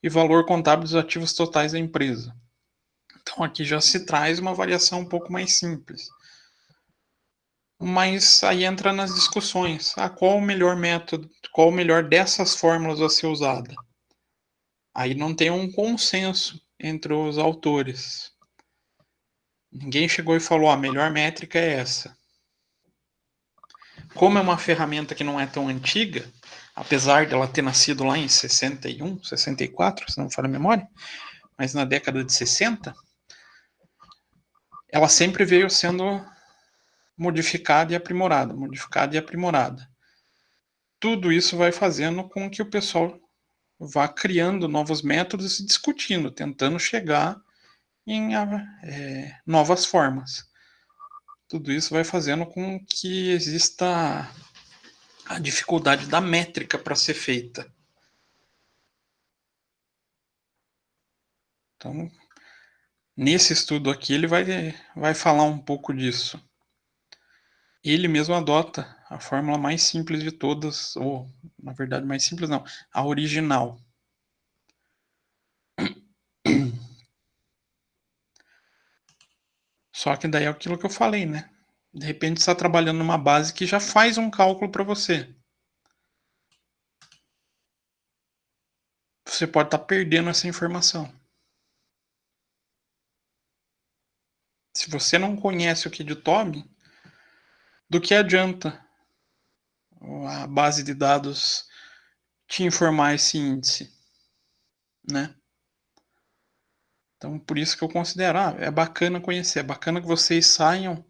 E valor contábil dos ativos totais da empresa. Então aqui já se traz uma variação um pouco mais simples. Mas aí entra nas discussões. Qual o melhor método, qual o melhor dessas fórmulas a ser usada? Aí não tem um consenso entre os autores. Ninguém chegou e falou, a melhor métrica é essa. Como é uma ferramenta que não é tão antiga, apesar dela ter nascido lá em 61, 64, se não me falha a memória, mas na década de 60, ela sempre veio sendo modificada e aprimorada, modificada e aprimorada. Tudo isso vai fazendo com que o pessoal vá criando novos métodos e discutindo, tentando chegar em novas formas. Tudo isso vai fazendo com que exista a dificuldade da métrica para ser feita. Então, nesse estudo aqui, ele vai falar um pouco disso. Ele mesmo adota a fórmula mais simples de todas, ou, na verdade, mais simples não, a original. Só que daí é aquilo que eu falei, né? De repente você está trabalhando numa base que já faz um cálculo para você. Você pode estar perdendo essa informação. Se você não conhece o KidiToB, do que adianta a base de dados te informar esse índice, né? Então, por isso que eu considero, é bacana conhecer, é bacana que vocês saiam,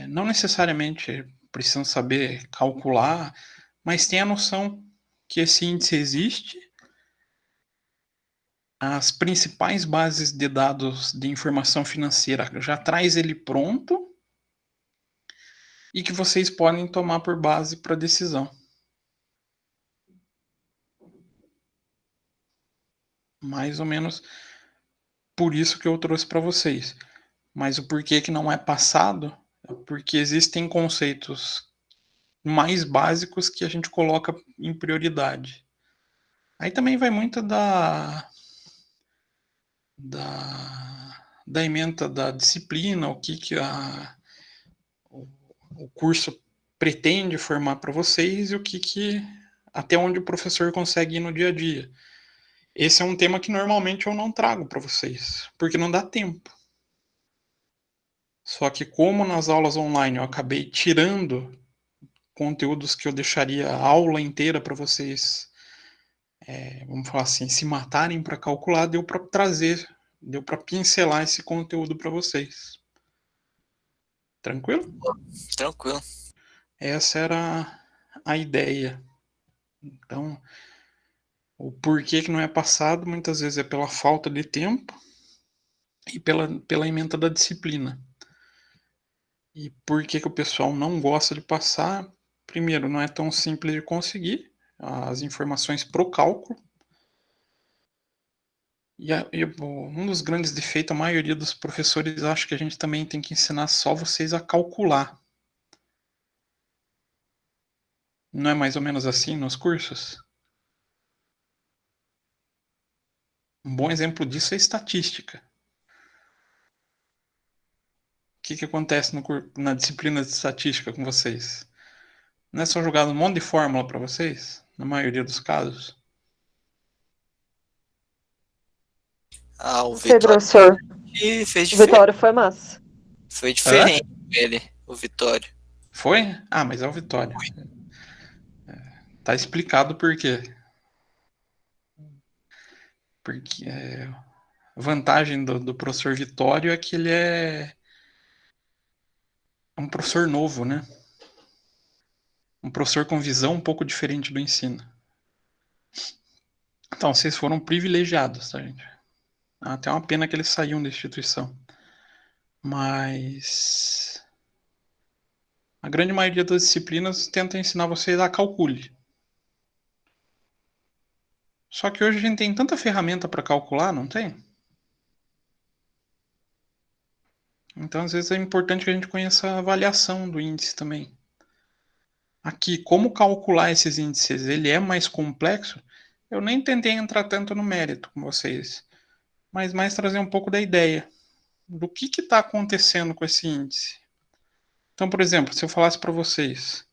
não necessariamente precisam saber calcular, mas tenha a noção que esse índice existe, as principais bases de dados de informação financeira já traz ele pronto, e que vocês podem tomar por base para decisão. Mais ou menos por isso que eu trouxe para vocês. Mas o porquê que não é passado é porque existem conceitos mais básicos que a gente coloca em prioridade. Aí também vai muito da ementa da disciplina, o que o curso pretende formar para vocês e o que até onde o professor consegue ir no dia a dia. Esse é um tema que normalmente eu não trago para vocês, porque não dá tempo. Só que como nas aulas online eu acabei tirando conteúdos que eu deixaria a aula inteira para vocês, vamos falar assim, se matarem para calcular, deu para trazer, deu para pincelar esse conteúdo para vocês. Tranquilo? Tranquilo. Essa era a ideia. Então, o porquê que não é passado muitas vezes é pela falta de tempo e pela ementa da disciplina. E por que o pessoal não gosta de passar? Primeiro, não é tão simples de conseguir as informações pro cálculo. E um dos grandes defeitos, a maioria dos professores acha que a gente também tem que ensinar só vocês a calcular. Não é mais ou menos assim nos cursos? Um bom exemplo disso é estatística. O que acontece na disciplina de estatística com vocês? Não é só jogado um monte de fórmula para vocês? Na maioria dos casos? O Sei, Vitor professor. E fez O diferente. Vitório foi massa. Foi diferente ele, o Vitório. Foi? Ah, mas é o Vitória. Tá explicado por quê. Porque a vantagem do professor Vitório é que ele é um professor novo, né? Um professor com visão um pouco diferente do ensino. Então, vocês foram privilegiados, tá, gente? Até uma pena que eles saíram da instituição. Mas a grande maioria das disciplinas tenta ensinar vocês a calcule. Só que hoje a gente tem tanta ferramenta para calcular, não tem? Então, às vezes é importante que a gente conheça a avaliação do índice também. Aqui, como calcular esses índices? Ele é mais complexo? Eu nem tentei entrar tanto no mérito com vocês, mas mais trazer um pouco da ideia do que está acontecendo com esse índice. Então, por exemplo, se eu falasse para vocês,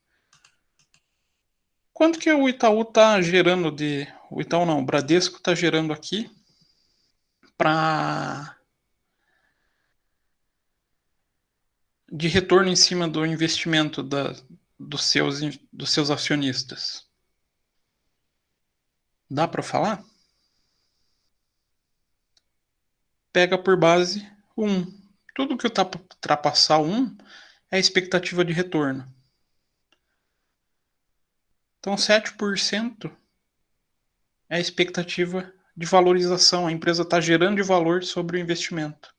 quanto que o Itaú está gerando de... O Itaú não, o Bradesco está gerando aqui para... de retorno em cima do investimento dos seus acionistas. Dá para falar? Pega por base 1. Tudo que ultrapassar 1 é a expectativa de retorno. Então, 7% é a expectativa de valorização. A empresa está gerando de valor sobre o investimento.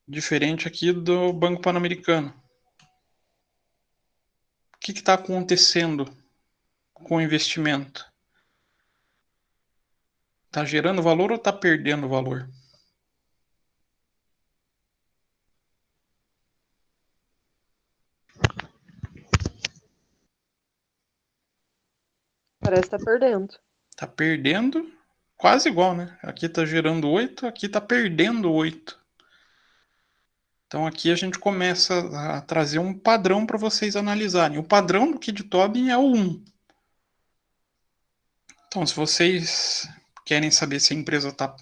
Diferente aqui do Banco Pan-Americano. O que está acontecendo com o investimento? Está gerando valor ou está perdendo valor? Parece que tá perdendo. Está perdendo quase igual, né? Aqui está gerando 8, aqui está perdendo 8. Então aqui a gente começa a trazer um padrão para vocês analisarem. O padrão do Kid Tobin é o 1. Então, se vocês querem saber se a empresa está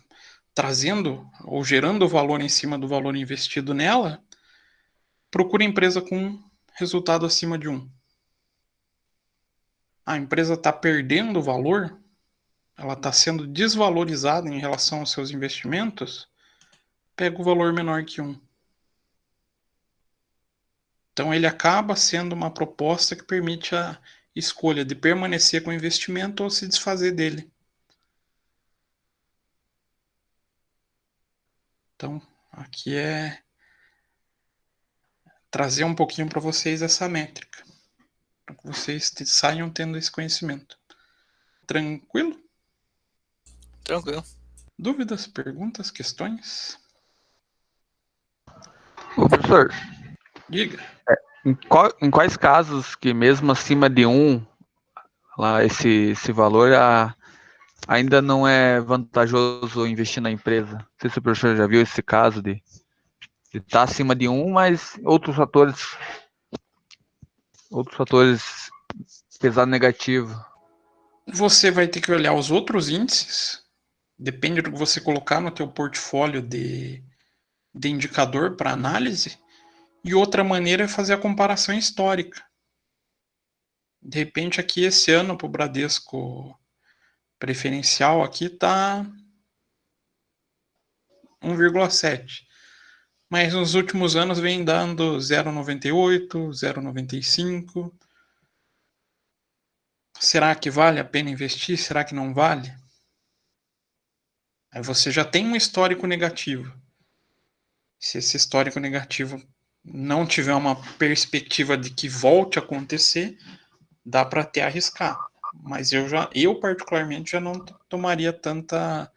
trazendo ou gerando valor em cima do valor investido nela, procure empresa com resultado acima de 1. A empresa está perdendo valor, ela está sendo desvalorizada em relação aos seus investimentos, pega o valor menor que 1. Então ele acaba sendo uma proposta que permite a escolha de permanecer com o investimento ou se desfazer dele. Então, aqui é trazer um pouquinho para vocês essa métrica, para que vocês saiam tendo esse conhecimento. Tranquilo? Tranquilo. Dúvidas, perguntas, questões? Ô, professor, Diga. em quais casos que mesmo acima de 1, lá, esse valor ainda não é vantajoso investir na empresa? Não sei se o professor já viu esse caso de estar acima de 1, mas outros fatores pesado negativo. Você vai ter que olhar os outros índices, depende do que você colocar no teu portfólio de indicador para análise, e outra maneira é fazer a comparação histórica. De repente aqui esse ano para o Bradesco preferencial aqui está 1,7. Mas nos últimos anos vem dando 0,98, 0,95. Será que vale a pena investir? Será que não vale? Aí você já tem um histórico negativo. Se esse histórico negativo não tiver uma perspectiva de que volte a acontecer, dá para até arriscar. Mas eu particularmente já não tomaria tanta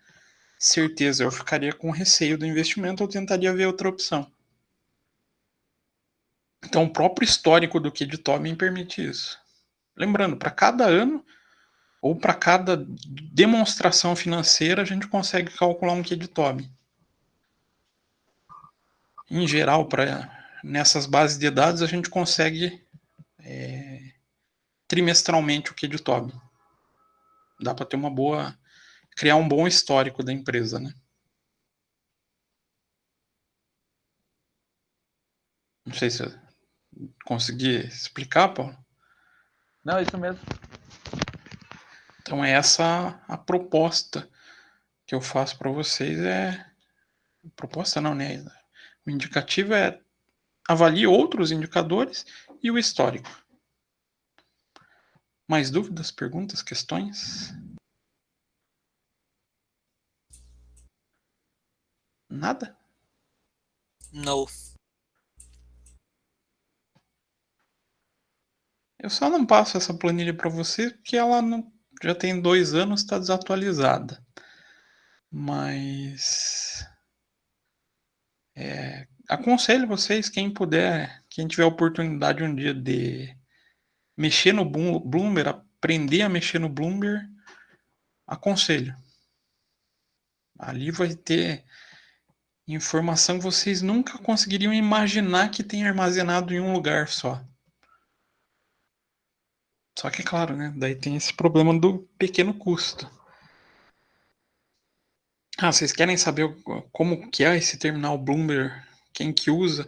certeza. Eu ficaria com receio do investimento ou tentaria ver outra opção. Então o próprio histórico do Kid Tobin permite isso. Lembrando, para cada ano ou para cada demonstração financeira a gente consegue calcular um Kid Tobin. Em geral, nessas bases de dados a gente consegue trimestralmente o Kid Tobin. Dá para ter uma boa criar um bom histórico da empresa, né? Não sei se eu consegui explicar, Paulo. Não, é isso mesmo. Então essa a proposta que eu faço para vocês proposta não, né? O indicativo é avalie outros indicadores e o histórico. Mais dúvidas, perguntas, questões? Nada? Não. Eu só não passo essa planilha para você porque ela não, já tem 2 anos, está desatualizada. Mas aconselho vocês, quem puder, quem tiver oportunidade um dia de mexer no Bloomberg, aprender a mexer no Bloomberg, aconselho. Ali vai ter informação que vocês nunca conseguiriam imaginar que tem armazenado em um lugar só. Só que, claro, né? Daí tem esse problema do pequeno custo. Ah, vocês querem saber como que é esse terminal Bloomberg? Quem que usa?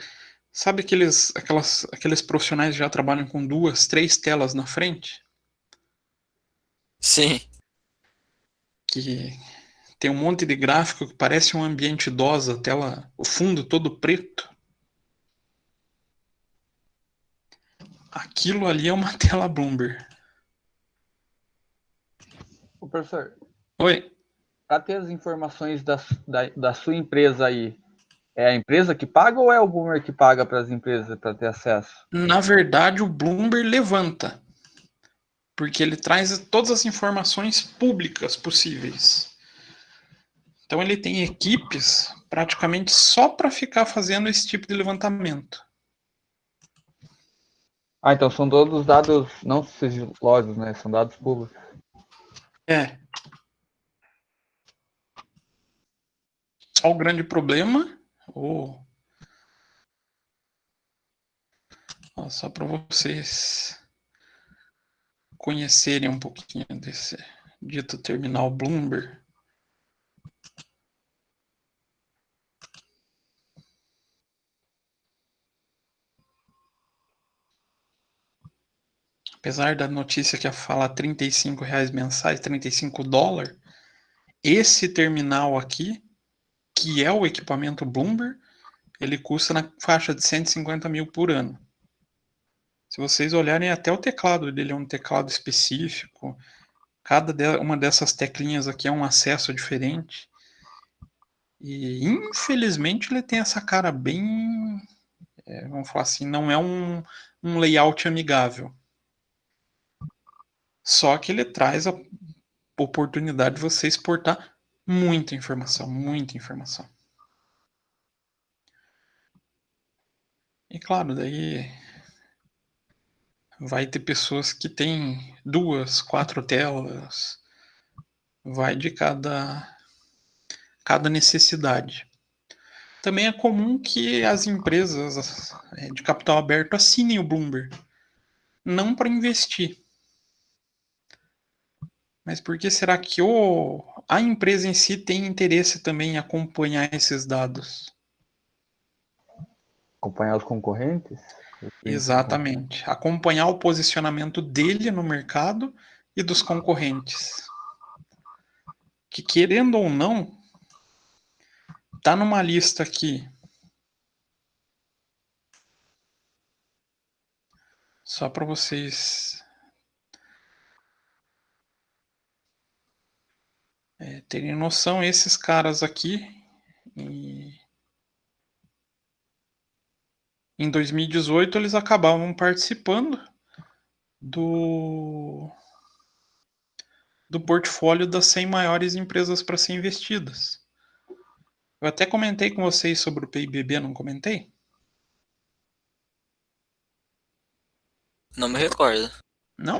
Sabe aqueles profissionais que já trabalham com 2, 3 telas na frente? Sim. Que tem um monte de gráfico que parece um ambiente DOS, a tela, o fundo todo preto. Aquilo ali é uma tela Bloomberg. Ô, professor, Oi. para ter as informações da sua empresa aí, é a empresa que paga ou é o Boomer que paga para as empresas para ter acesso? Na verdade, o Bloomberg levanta, porque ele traz todas as informações públicas possíveis. Então ele tem equipes praticamente só para ficar fazendo esse tipo de levantamento. Ah, então são todos dados não sigilosos, né? São dados públicos. É. Só o grande problema, só para vocês conhecerem um pouquinho desse dito terminal Bloomberg. Apesar da notícia que fala R$ 35 mensais, $35, esse terminal aqui, que é o equipamento Bloomberg, ele custa na faixa de 150 mil por ano. Se vocês olharem, até o teclado dele é um teclado específico. Cada uma dessas teclinhas aqui é um acesso diferente. E infelizmente ele tem essa cara bem, vamos falar assim, não é um layout amigável. Só que ele traz a oportunidade de você exportar muita informação, muita informação. E claro, daí vai ter pessoas que têm 2, 4 telas, vai de cada necessidade. Também é comum que as empresas de capital aberto assinem o Bloomberg, não para investir, mas porque será que a empresa em si tem interesse também em acompanhar esses dados? Acompanhar os concorrentes? Exatamente. Acompanhar o posicionamento dele no mercado e dos concorrentes. Que querendo ou não, tá numa lista aqui. Só para vocês terem noção, esses caras aqui, em 2018, eles acabavam participando do portfólio das 100 maiores empresas para ser investidas. Eu até comentei com vocês sobre o PIBB, não comentei? Não me recordo. Não?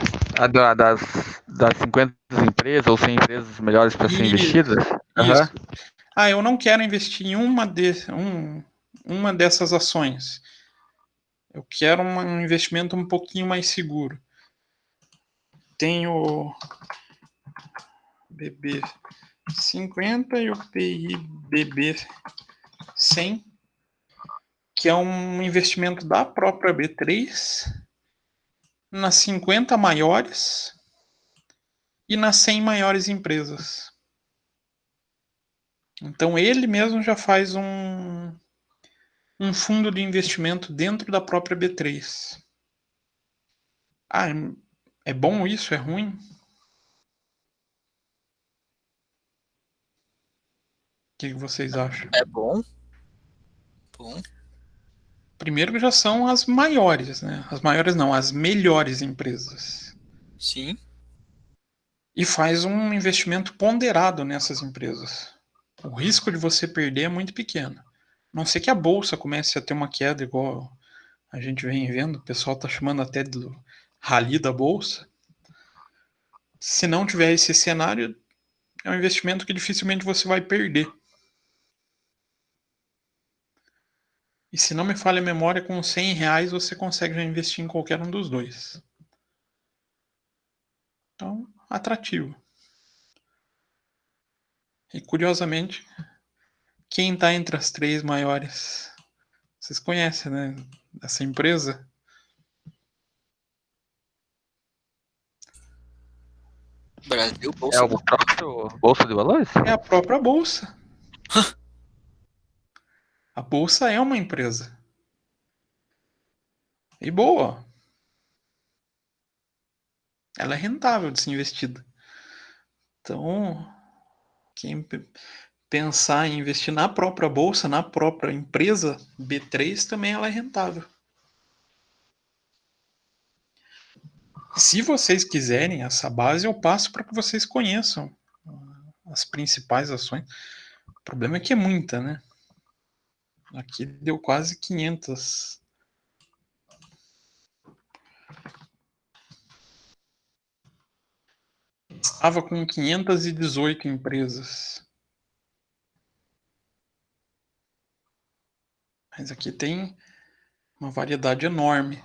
Das 50 empresas ou 100 empresas melhores para ser investidas? Isso. Eu não quero investir em uma dessas ações. Eu quero um investimento um pouquinho mais seguro. Tem o BB 50 e o PIBB 100, que é um investimento da própria B3 nas 50 maiores e nas 100 maiores empresas. Então ele mesmo já faz um fundo de investimento dentro da própria B3. Ah, é bom isso? É ruim? O que vocês acham? É bom. Bom. Primeiro que já são as maiores, né? As maiores não, as melhores empresas. Sim. E faz um investimento ponderado nessas empresas. O risco de você perder é muito pequeno. A não ser que a bolsa comece a ter uma queda igual a gente vem vendo, o pessoal está chamando até do rally da bolsa. Se não tiver esse cenário, é um investimento que dificilmente você vai perder. E se não me falha a memória, com R$ 100 você consegue já investir em qualquer um dos dois. Então, atrativo. E curiosamente, quem está entre as 3 maiores? Vocês conhecem, né? Essa empresa? Brasil, É Bolsa. o próprio Bolsa de Valores? É a própria bolsa. A bolsa é uma empresa. E boa. Ela é rentável de ser investida. Então, quem pensar em investir na própria bolsa, na própria empresa B3, também ela é rentável. Se vocês quiserem essa base, eu passo para que vocês conheçam as principais ações. O problema é que é muita, né? Aqui deu quase 500. Estava com 518 empresas. Mas aqui tem uma variedade enorme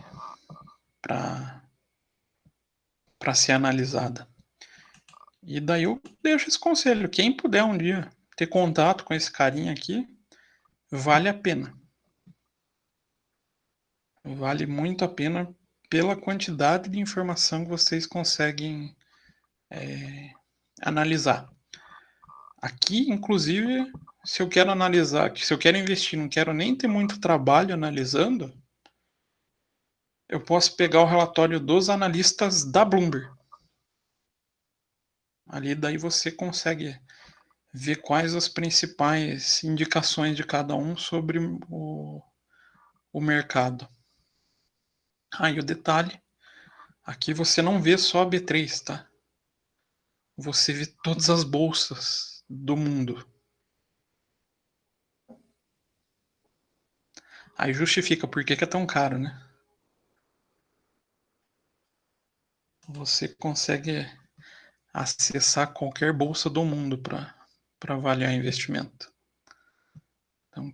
para ser analisada. E daí eu deixo esse conselho. Quem puder um dia ter contato com esse carinha aqui, vale a pena. Vale muito a pena pela quantidade de informação que vocês conseguem analisar. Aqui, inclusive, se eu quero analisar, se eu quero investir, não quero nem ter muito trabalho analisando, eu posso pegar o relatório dos analistas da Bloomberg. Ali daí você consegue ver quais as principais indicações de cada um sobre o mercado. E o detalhe, aqui você não vê só a B3, tá? Você vê todas as bolsas do mundo. Aí justifica por que é tão caro, né? Você consegue acessar qualquer bolsa do mundo para avaliar investimento. Então,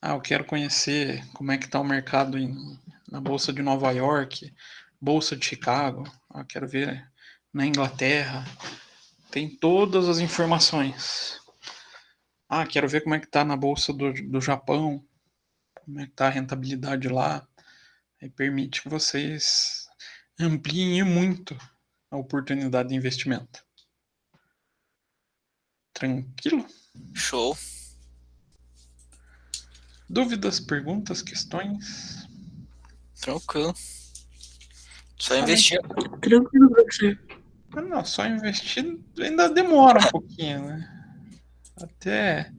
eu quero conhecer como é que está o mercado na bolsa de Nova York, bolsa de Chicago, quero ver na Inglaterra, tem todas as informações. Quero ver como é que está na bolsa do Japão, como é que está a rentabilidade lá. Aí permite que vocês ampliem muito a oportunidade de investimento. Tranquilo? Show. Dúvidas, perguntas, questões? Tranquilo. Só investir. Tranquilo, professor. Não, só investir ainda demora um pouquinho, né? Até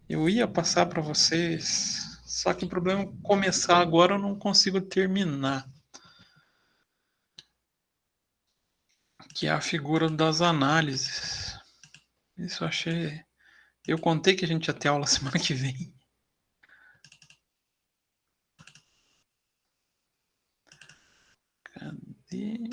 eu ia passar para vocês, só que o problema é começar agora eu não consigo terminar. Que é a figura das análises. Isso eu achei. Eu contei que a gente ia ter aula semana que vem. Cadê?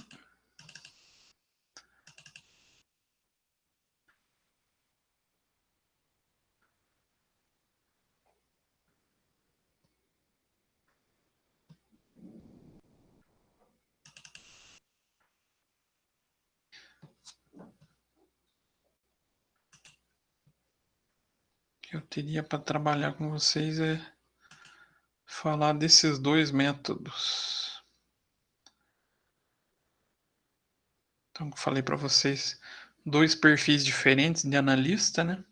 que eu teria para trabalhar com vocês é falar desses dois métodos. Então, eu falei para vocês, dois perfis diferentes de analista, né?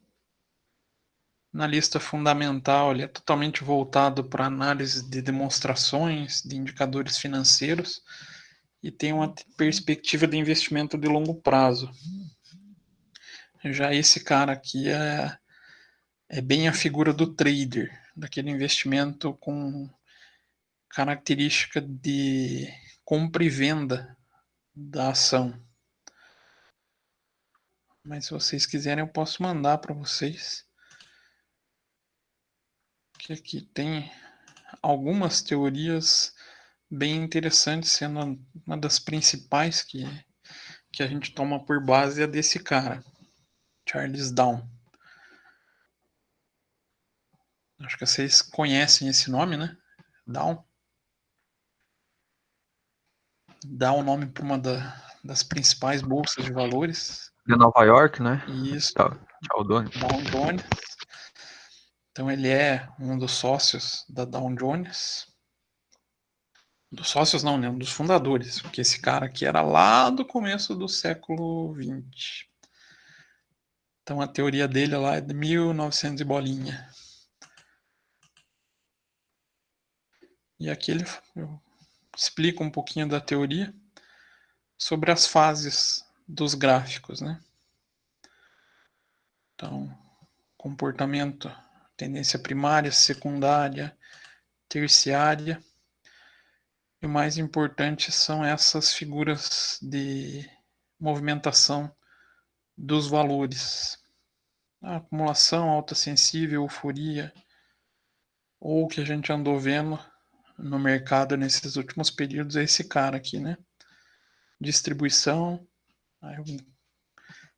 Analista fundamental, ele é totalmente voltado para análise de demonstrações, de indicadores financeiros e tem uma perspectiva de investimento de longo prazo. Já esse cara aqui é bem a figura do trader, daquele investimento com característica de compra e venda da ação. Mas se vocês quiserem, eu posso mandar para vocês. Que aqui tem algumas teorias bem interessantes, sendo uma das principais que a gente toma por base é desse cara, Charles Down. Acho que vocês conhecem esse nome, né? Down. Dá o nome para uma das principais bolsas de valores. De Nova York, né? Isso. Dow Jones. Dow Jones. Então ele é um dos sócios da Dow Jones. Dos sócios não, né? Um dos fundadores. Porque esse cara aqui era lá do começo do século XX. Então a teoria dele lá é de 1900 e bolinha. E aqui ele explica um pouquinho da teoria sobre as fases dos gráficos, né? Então, comportamento, tendência primária, secundária, terciária. E o mais importante são essas figuras de movimentação dos valores. A acumulação, alta sensível, euforia, ou o que a gente andou vendo no mercado nesses últimos períodos é esse cara aqui, né? Distribuição, aí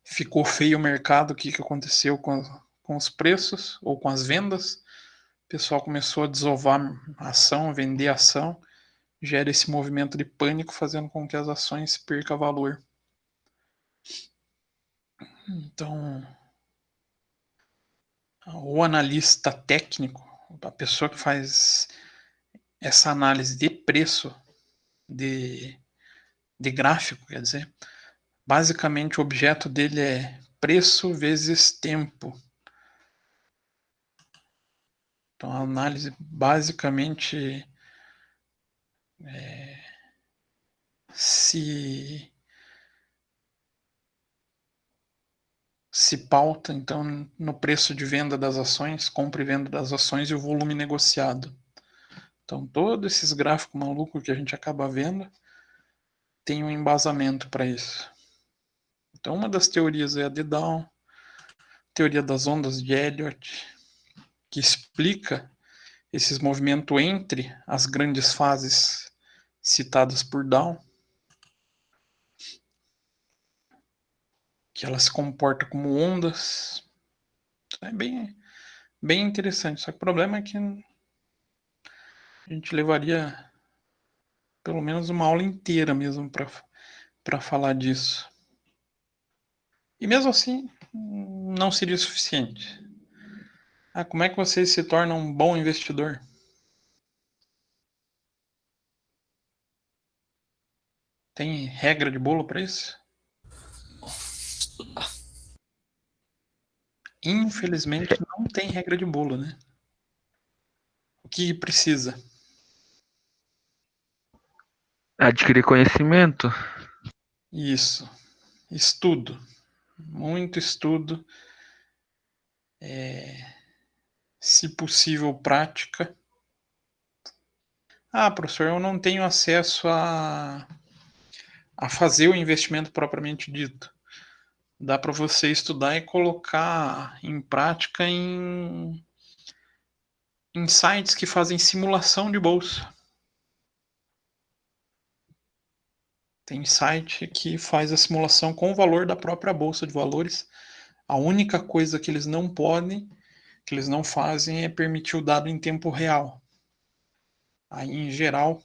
ficou feio o mercado, o que aconteceu com os preços ou com as vendas? O pessoal começou a desovar a ação, vender a ação, gera esse movimento de pânico, fazendo com que as ações percam valor. Então, o analista técnico, a pessoa que faz essa análise de preço de gráfico, quer dizer, basicamente o objeto dele é preço vezes tempo. Então a análise basicamente se pauta então no preço de venda das ações, compra e venda das ações e o volume negociado. Então todos esses gráficos malucos que a gente acaba vendo tem um embasamento para isso. Então uma das teorias é a de Dow, teoria das ondas de Elliott, que explica esses movimentos entre as grandes fases citadas por Dow, que ela se comporta como ondas. É bem interessante. Só que o problema é que a gente levaria pelo menos uma aula inteira mesmo para falar disso. E mesmo assim, não seria suficiente. Como é que você se torna um bom investidor? Tem regra de bolo para isso? Estudar. Infelizmente não tem regra de bolo, né? O que precisa? Adquirir conhecimento. Isso. Estudo. Muito estudo. Se possível, prática. Professor, eu não tenho acesso a fazer o investimento propriamente dito. Dá para você estudar e colocar em prática em sites que fazem simulação de bolsa. Tem site que faz a simulação com o valor da própria bolsa de valores. A única coisa que eles não podem, que eles não fazem, é permitir o dado em tempo real. Aí, em geral,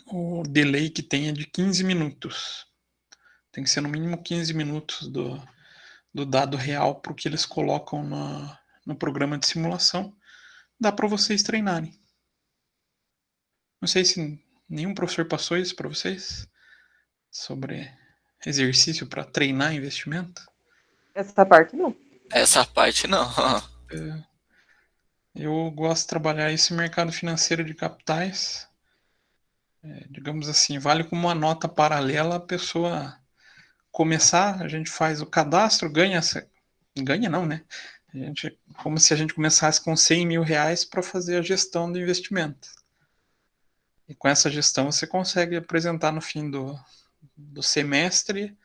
o delay que tem é de 15 minutos. Tem que ser no mínimo 15 minutos do dado real para o que eles colocam no programa de simulação, dá para vocês treinarem. Não sei se nenhum professor passou isso para vocês, sobre exercício para treinar investimento. Essa parte não. Essa parte não. Eu gosto de trabalhar esse mercado financeiro de capitais. Digamos assim, vale como uma nota paralela a pessoa começar, a gente faz o cadastro, ganha não, né? Como se a gente começasse com 100 mil reais para fazer a gestão do investimento. E com essa gestão você consegue apresentar no fim do semestre,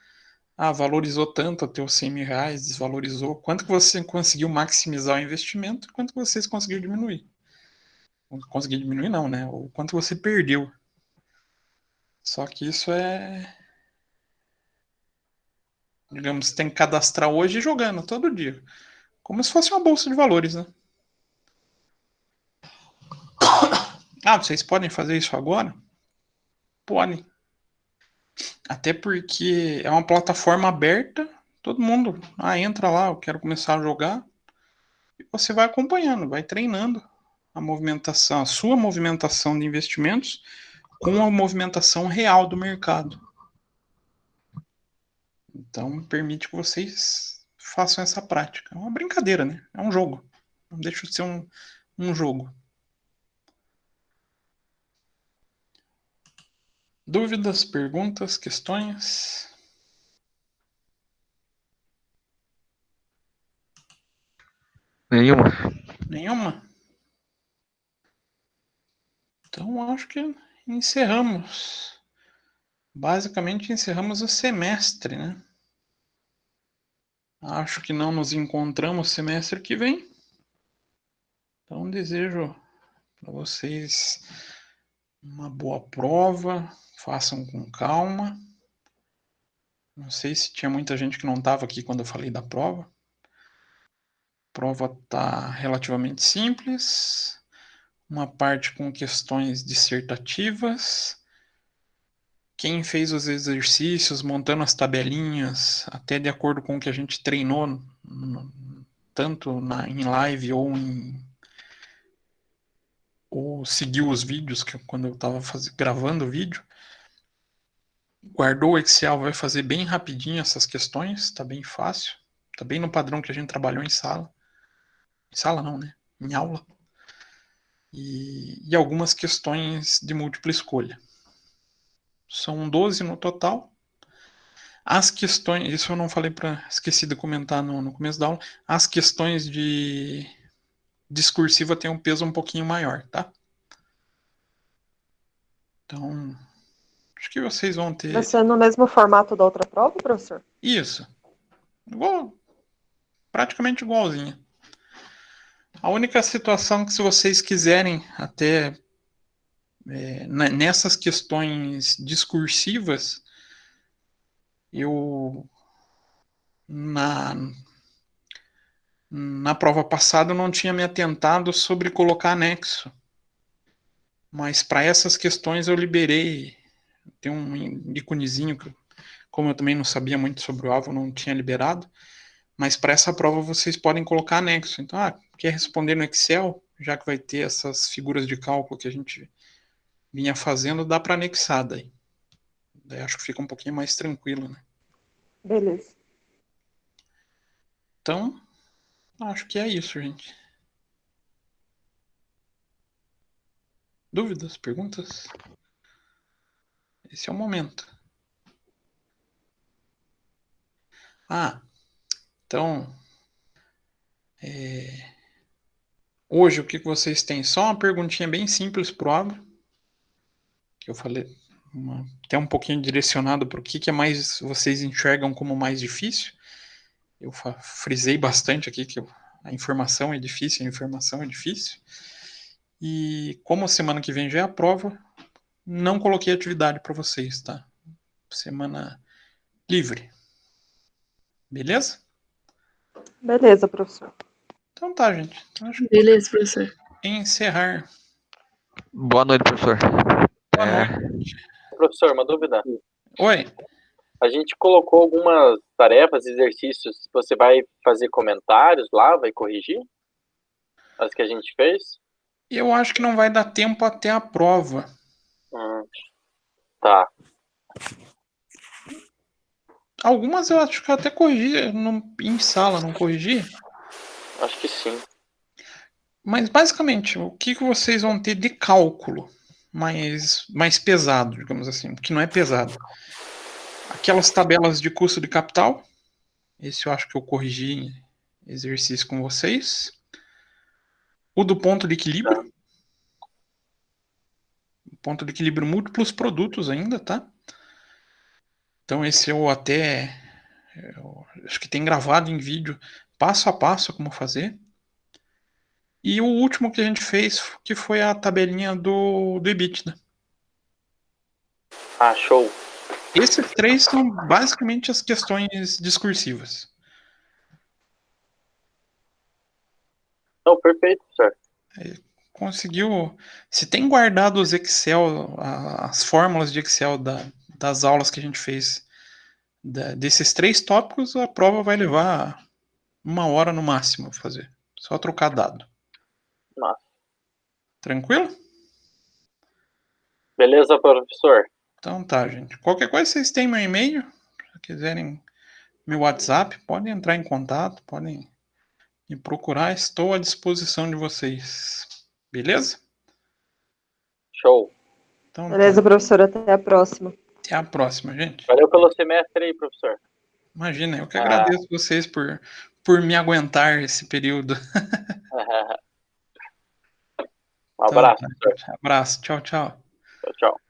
valorizou tanto até os 100 mil reais, desvalorizou, quanto que você conseguiu maximizar o investimento, quanto que vocês conseguiram diminuir. Conseguir diminuir não, né? O quanto você perdeu. Só que isso digamos, tem que cadastrar hoje e jogando todo dia. Como se fosse uma bolsa de valores, né? Vocês podem fazer isso agora? Podem. Até porque é uma plataforma aberta, todo mundo entra lá, eu quero começar a jogar. E você vai acompanhando, vai treinando a movimentação, a sua movimentação de investimentos com a movimentação real do mercado. Então, permite que vocês façam essa prática. É uma brincadeira, né? É um jogo. Não deixa de ser um jogo. Dúvidas, perguntas, questões? Nenhuma. Nenhuma? Então, acho que encerramos. Basicamente, encerramos o semestre, né? Acho que não nos encontramos semestre que vem. Então, desejo para vocês uma boa prova. Façam com calma. Não sei se tinha muita gente que não estava aqui quando eu falei da prova. A prova está relativamente simples. Uma parte com questões dissertativas. Quem fez os exercícios, montando as tabelinhas, até de acordo com o que a gente treinou, tanto em live ou seguiu os vídeos, que quando eu estava gravando o vídeo, guardou o Excel, vai fazer bem rapidinho essas questões, está bem fácil, está bem no padrão que a gente trabalhou em sala. Em sala não, né? Em aula. E algumas questões de múltipla escolha. São 12 no total. As questões, isso eu não falei esqueci de comentar no começo da aula, as questões de discursiva têm um peso um pouquinho maior, tá? Então, acho que vocês vão ter... Vai ser no mesmo formato da outra prova, professor? Isso. Praticamente igualzinha. A única situação que se vocês quiserem até nessas questões discursivas, eu na prova passada eu não tinha me atentado sobre colocar anexo. Mas para essas questões eu liberei. Tem um íconezinho que, como eu também não sabia muito sobre o alvo, eu não tinha liberado. Mas para essa prova vocês podem colocar anexo. Então, quer responder no Excel, já que vai ter essas figuras de cálculo que a gente vinha fazendo, dá para anexar daí. Daí acho que fica um pouquinho mais tranquilo, né? Beleza. Então, acho que é isso, gente. Dúvidas? Perguntas? Esse é o momento. Então, hoje o que vocês têm? Só uma perguntinha bem simples pro Abra, que eu falei, até um pouquinho direcionado para o que é mais vocês enxergam como mais difícil. Eu frisei bastante aqui que a informação é difícil, a informação é difícil. E como semana que vem já é a prova, não coloquei atividade para vocês, tá? Semana livre. Beleza? Beleza, professor. Então tá, gente. Então, acho que Beleza, professor. encerrar. Boa noite, professor. Professor, uma dúvida. Oi. A gente colocou algumas tarefas, exercícios. Você vai fazer comentários lá, vai corrigir? As que a gente fez? Eu acho que não vai dar tempo até a prova. Tá. Algumas eu acho que eu até corrigi em sala, não corrigi? Acho que sim. Mas basicamente, o que vocês vão ter de cálculo mais pesado, digamos assim, que não é pesado? Aquelas tabelas de custo de capital, esse eu acho que eu corrigi em exercício com vocês. O do ponto de equilíbrio. Ponto de equilíbrio múltiplos produtos ainda, tá? Então esse eu acho que tem gravado em vídeo passo a passo como fazer. E o último que a gente fez, que foi a tabelinha do EBITDA. Ah, show. Esses três são basicamente as questões discursivas. Não, perfeito, professor. Conseguiu. Se tem guardado os Excel, as fórmulas de Excel das aulas que a gente fez desses três tópicos, a prova vai levar 1 hora no máximo fazer. Só trocar dado. Nossa. Tranquilo? Beleza, professor? Então tá, gente. Qualquer coisa, vocês têm meu e-mail. Se quiserem meu WhatsApp, podem entrar em contato, podem me procurar. Estou à disposição de vocês. Beleza? Show. Então Beleza, tá. professor. Até a próxima. Até a próxima, gente. Valeu pelo semestre aí, professor. Imagina, eu que agradeço vocês por me aguentar esse período. Um abraço, Então, professor. abraço. Tchau, tchau. Tchau, tchau.